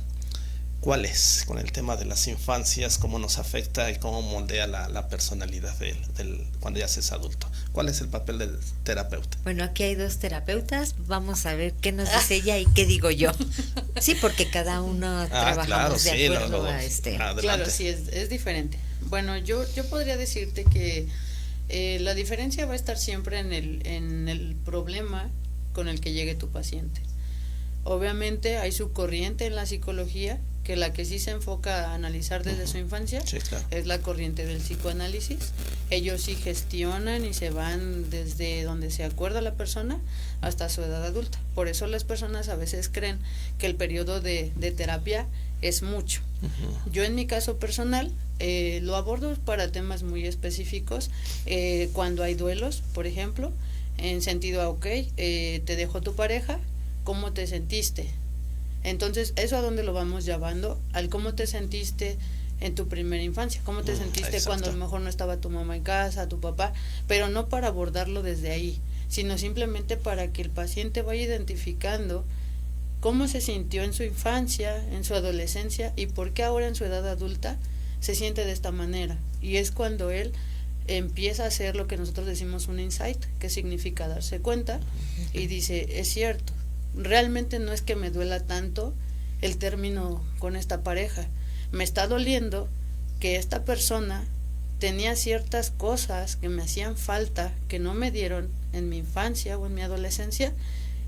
¿Cuál es? Con el tema de las infancias, cómo nos afecta y cómo moldea la personalidad cuando ya se es adulto. ¿Cuál es el papel del terapeuta? Bueno, aquí hay dos terapeutas, vamos a ver qué nos dice ella y qué digo yo. Sí, porque cada uno trabajamos de acuerdo a Adelante. Claro, sí, es diferente. Bueno, yo podría decirte que la diferencia va a estar siempre en el problema con el que llegue tu paciente. Obviamente hay su corriente en la psicología, que la que sí se enfoca a analizar desde su infancia, sí, claro, es la corriente del psicoanálisis. Ellos sí gestionan y se van desde donde se acuerda la persona hasta su edad adulta. Por eso las personas a veces creen que el periodo de terapia es mucho. Yo en mi caso personal lo abordo para temas muy específicos, cuando hay duelos, por ejemplo, en sentido, te dejó tu pareja, ¿cómo te sentiste? Entonces, ¿eso a dónde lo vamos llevando? Al cómo te sentiste en tu primera infancia, cómo te sentiste exacto, cuando a lo mejor no estaba tu mamá en casa, tu papá, pero no para abordarlo desde ahí, sino simplemente para que el paciente vaya identificando cómo se sintió en su infancia, en su adolescencia y por qué ahora en su edad adulta se siente de esta manera. Y es cuando él empieza a hacer lo que nosotros decimos un insight, que significa darse cuenta y dice, es cierto, realmente no es que me duela tanto el término con esta pareja, me está doliendo que esta persona tenía ciertas cosas que me hacían falta, que no me dieron en mi infancia o en mi adolescencia,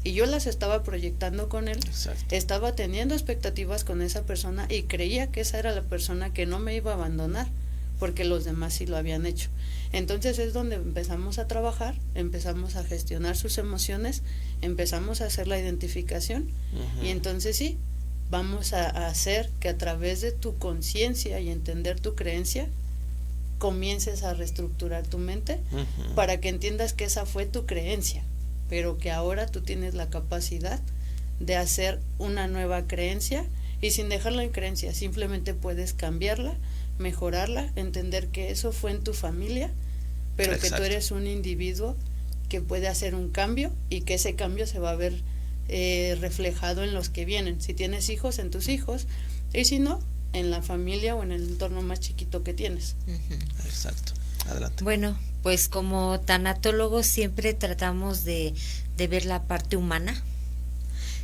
y yo las estaba proyectando con él. Exacto. Estaba teniendo expectativas con esa persona y creía que esa era la persona que no me iba a abandonar, porque los demás sí lo habían hecho. Entonces es donde empezamos a trabajar, empezamos a gestionar sus emociones, empezamos a hacer la identificación, y entonces sí, vamos a hacer que a través de tu conciencia y entender tu creencia, comiences a reestructurar tu mente para que entiendas que esa fue tu creencia, pero que ahora tú tienes la capacidad de hacer una nueva creencia, y sin dejarla en creencia, simplemente puedes cambiarla, mejorarla, entender que eso fue en tu familia, pero exacto, que tú eres un individuo que puede hacer un cambio y que ese cambio se va a ver reflejado en los que vienen. Si tienes hijos, en tus hijos, y si no, en la familia o en el entorno más chiquito que tienes. Exacto. Adelante. Bueno, pues como tanatólogos siempre tratamos de ver la parte humana.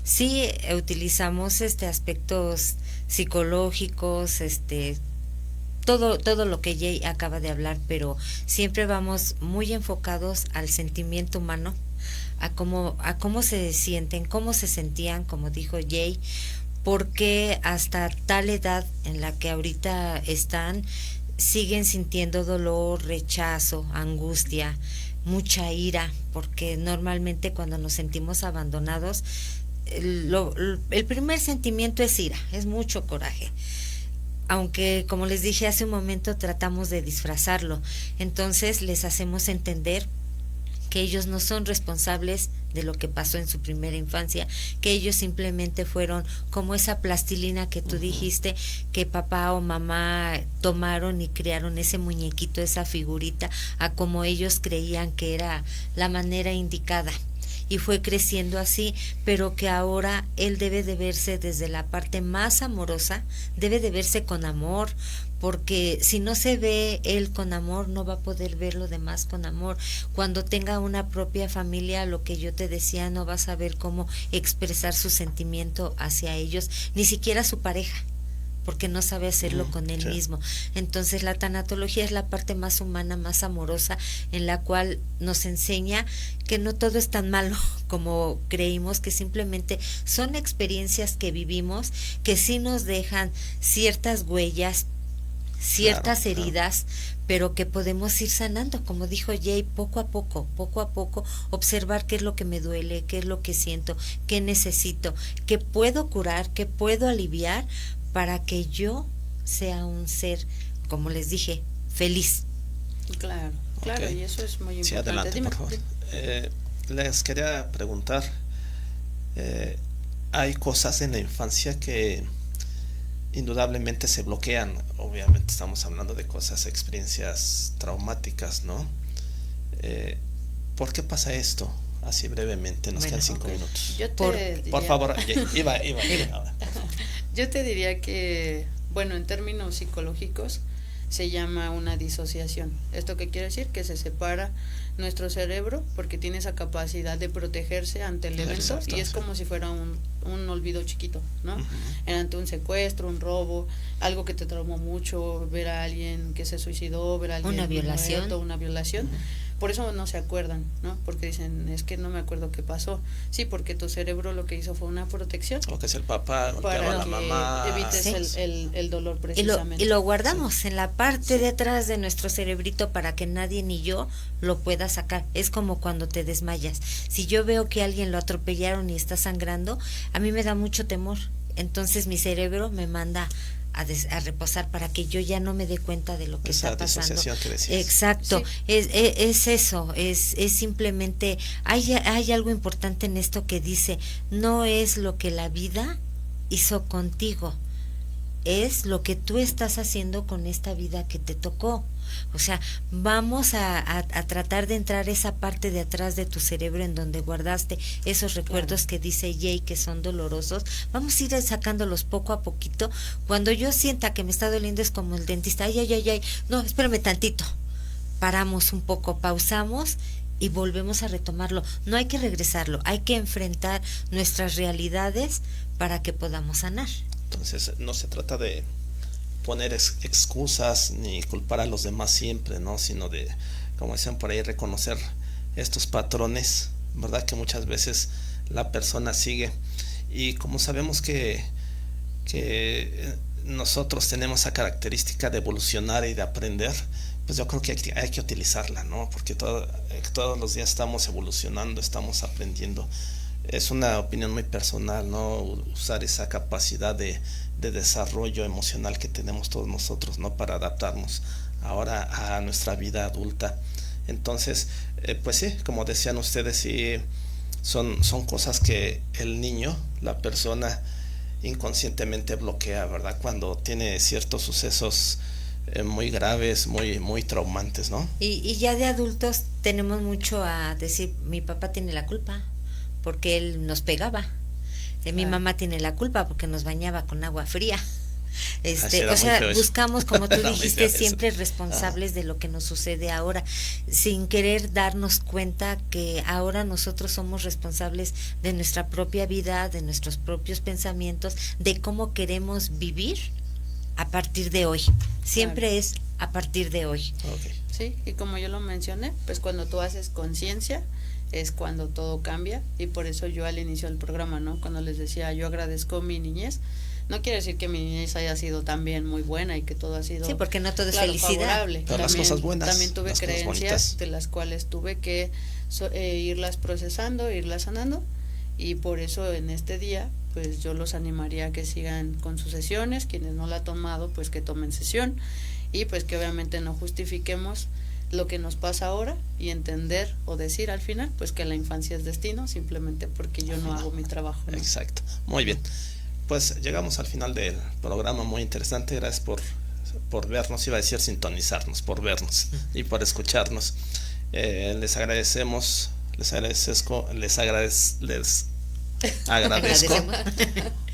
Sí, utilizamos aspectos psicológicos, todo lo que Jay acaba de hablar, pero siempre vamos muy enfocados al sentimiento humano, a cómo se sienten, cómo se sentían, como dijo Jay, porque hasta tal edad en la que ahorita están, siguen sintiendo dolor, rechazo, angustia, mucha ira, porque normalmente cuando nos sentimos abandonados, el primer sentimiento es ira, es mucho coraje. Aunque, como les dije hace un momento, tratamos de disfrazarlo. Entonces les hacemos entender que ellos no son responsables de lo que pasó en su primera infancia, que ellos simplemente fueron como esa plastilina que tú dijiste, que papá o mamá tomaron y crearon ese muñequito, esa figurita, a como ellos creían que era la manera indicada. Y fue creciendo así, pero que ahora él debe de verse desde la parte más amorosa, debe de verse con amor, porque si no se ve él con amor, no va a poder ver lo demás con amor. Cuando tenga una propia familia, lo que yo te decía, no va a saber cómo expresar su sentimiento hacia ellos, ni siquiera su pareja, porque no sabe hacerlo con él mismo. Entonces la tanatología es la parte más humana, más amorosa, en la cual nos enseña que no todo es tan malo como creímos, que simplemente son experiencias que vivimos, que sí nos dejan ciertas huellas, ciertas heridas, pero que podemos ir sanando, como dijo Jay, poco a poco, observar qué es lo que me duele, qué es lo que siento, qué necesito, qué puedo curar, qué puedo aliviar, para que yo sea un ser, como les dije, feliz. Claro, y eso es muy importante. Sí, adelante, Dime, por favor. Les quería preguntar, hay cosas en la infancia que indudablemente se bloquean. Obviamente estamos hablando de cosas, experiencias traumáticas, ¿no? ¿Por qué pasa esto? Así brevemente, nos quedan 5 minutos. Por favor, iba. Yo te diría que, bueno, en términos psicológicos se llama una disociación. ¿Esto qué quiere decir? Que se separa nuestro cerebro porque tiene esa capacidad de protegerse ante el evento, y es como si fuera un olvido chiquito, ¿no? Ante un secuestro, un robo, algo que te traumó mucho, ver a alguien que se suicidó, ver a alguien una violación. Por eso no se acuerdan, ¿no? Porque dicen, es que no me acuerdo qué pasó. Sí, porque tu cerebro lo que hizo fue una protección. O que es el papá, para a la mamá. Evites el dolor precisamente. Y lo guardamos en la parte de atrás de nuestro cerebrito para que nadie ni yo lo pueda sacar. Es como cuando te desmayas. Si yo veo que alguien lo atropellaron y está sangrando, a mí me da mucho temor. Entonces mi cerebro me manda a reposar para que yo ya no me dé cuenta de lo que está pasando. Que decías. Exacto, sí. Es eso, es simplemente, hay algo importante en esto que dice, no es lo que la vida hizo contigo, es lo que tú estás haciendo con esta vida que te tocó. O sea, vamos a tratar de entrar esa parte de atrás de tu cerebro en donde guardaste esos recuerdos que dice Jay que son dolorosos. Vamos a ir sacándolos poco a poquito. Cuando yo sienta que me está doliendo es como el dentista, ay, no, espérame tantito. Paramos un poco, pausamos y volvemos a retomarlo. No hay que regresarlo, hay que enfrentar nuestras realidades para que podamos sanar. Entonces, no se trata de poner excusas ni culpar a los demás siempre, ¿no? Sino de, como decían por ahí, reconocer estos patrones, ¿verdad? Que muchas veces la persona sigue. Y como sabemos que nosotros tenemos esa característica de evolucionar y de aprender, pues yo creo que hay que utilizarla, ¿no? Porque todos los días estamos evolucionando, estamos aprendiendo. Es una opinión muy personal, ¿no? Usar esa capacidad de desarrollo emocional que tenemos todos nosotros, ¿no? Para adaptarnos ahora a nuestra vida adulta. Entonces, pues sí, como decían ustedes, sí, son cosas que el niño, la persona, inconscientemente bloquea, ¿verdad? Cuando tiene ciertos sucesos muy graves, muy traumantes, ¿no? Y ya de adultos tenemos mucho a decir, mi papá tiene la culpa porque él nos pegaba, mi mamá tiene la culpa porque nos bañaba con agua fría. O sea, buscamos, como tú dijiste, siempre responsables de lo que nos sucede ahora, sin querer darnos cuenta que ahora nosotros somos responsables de nuestra propia vida, de nuestros propios pensamientos, de cómo queremos vivir a partir de hoy. Siempre es a partir de hoy. Sí, y como yo lo mencioné, pues cuando tú haces conciencia es cuando todo cambia, y por eso yo al inicio del programa, ¿no? Cuando les decía, yo agradezco mi niñez, no quiere decir que mi niñez haya sido también muy buena y que todo ha sido, sí, porque no todo es felicidad, favorable. Pero las cosas buenas, también tuve creencias de las cuales tuve que irlas procesando, irlas sanando, y por eso en este día pues yo los animaría a que sigan con sus sesiones, quienes no la han tomado pues que tomen sesión, y pues que obviamente no justifiquemos lo que nos pasa ahora y entender o decir al final pues que la infancia es destino, simplemente porque yo no hago mi trabajo, ¿no? Exacto, muy bien. Pues llegamos al final del programa, muy interesante. Gracias por vernos, iba a decir sintonizarnos, por vernos y por escucharnos. Les agradecemos, les agradezco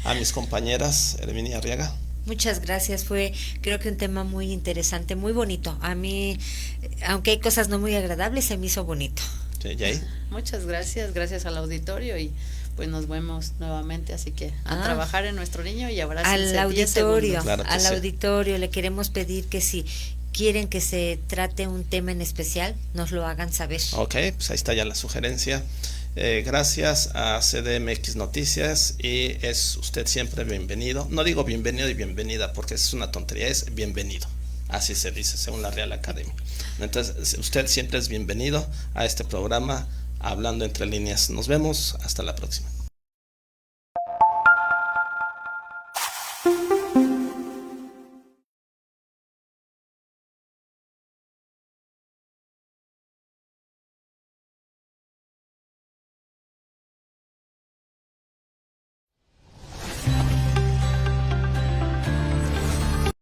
a mis compañeras Herminia Arriaga. Muchas gracias, fue creo que un tema muy interesante, muy bonito. A mí, aunque hay cosas no muy agradables, se me hizo bonito. Sí, Jay. Muchas gracias al auditorio y pues nos vemos nuevamente, así que a trabajar en nuestro niño y abrácense. Al auditorio, Claro que al sí. auditorio le queremos pedir que si quieren que se trate un tema en especial, nos lo hagan saber. Ok, pues ahí está ya la sugerencia. Gracias a CDMX Noticias y es usted siempre bienvenido. No digo bienvenido y bienvenida porque es una tontería, es bienvenido. Así se dice según la Real Academia. Entonces usted siempre es bienvenido a este programa Hablando Entre Líneas. Nos vemos, hasta la próxima.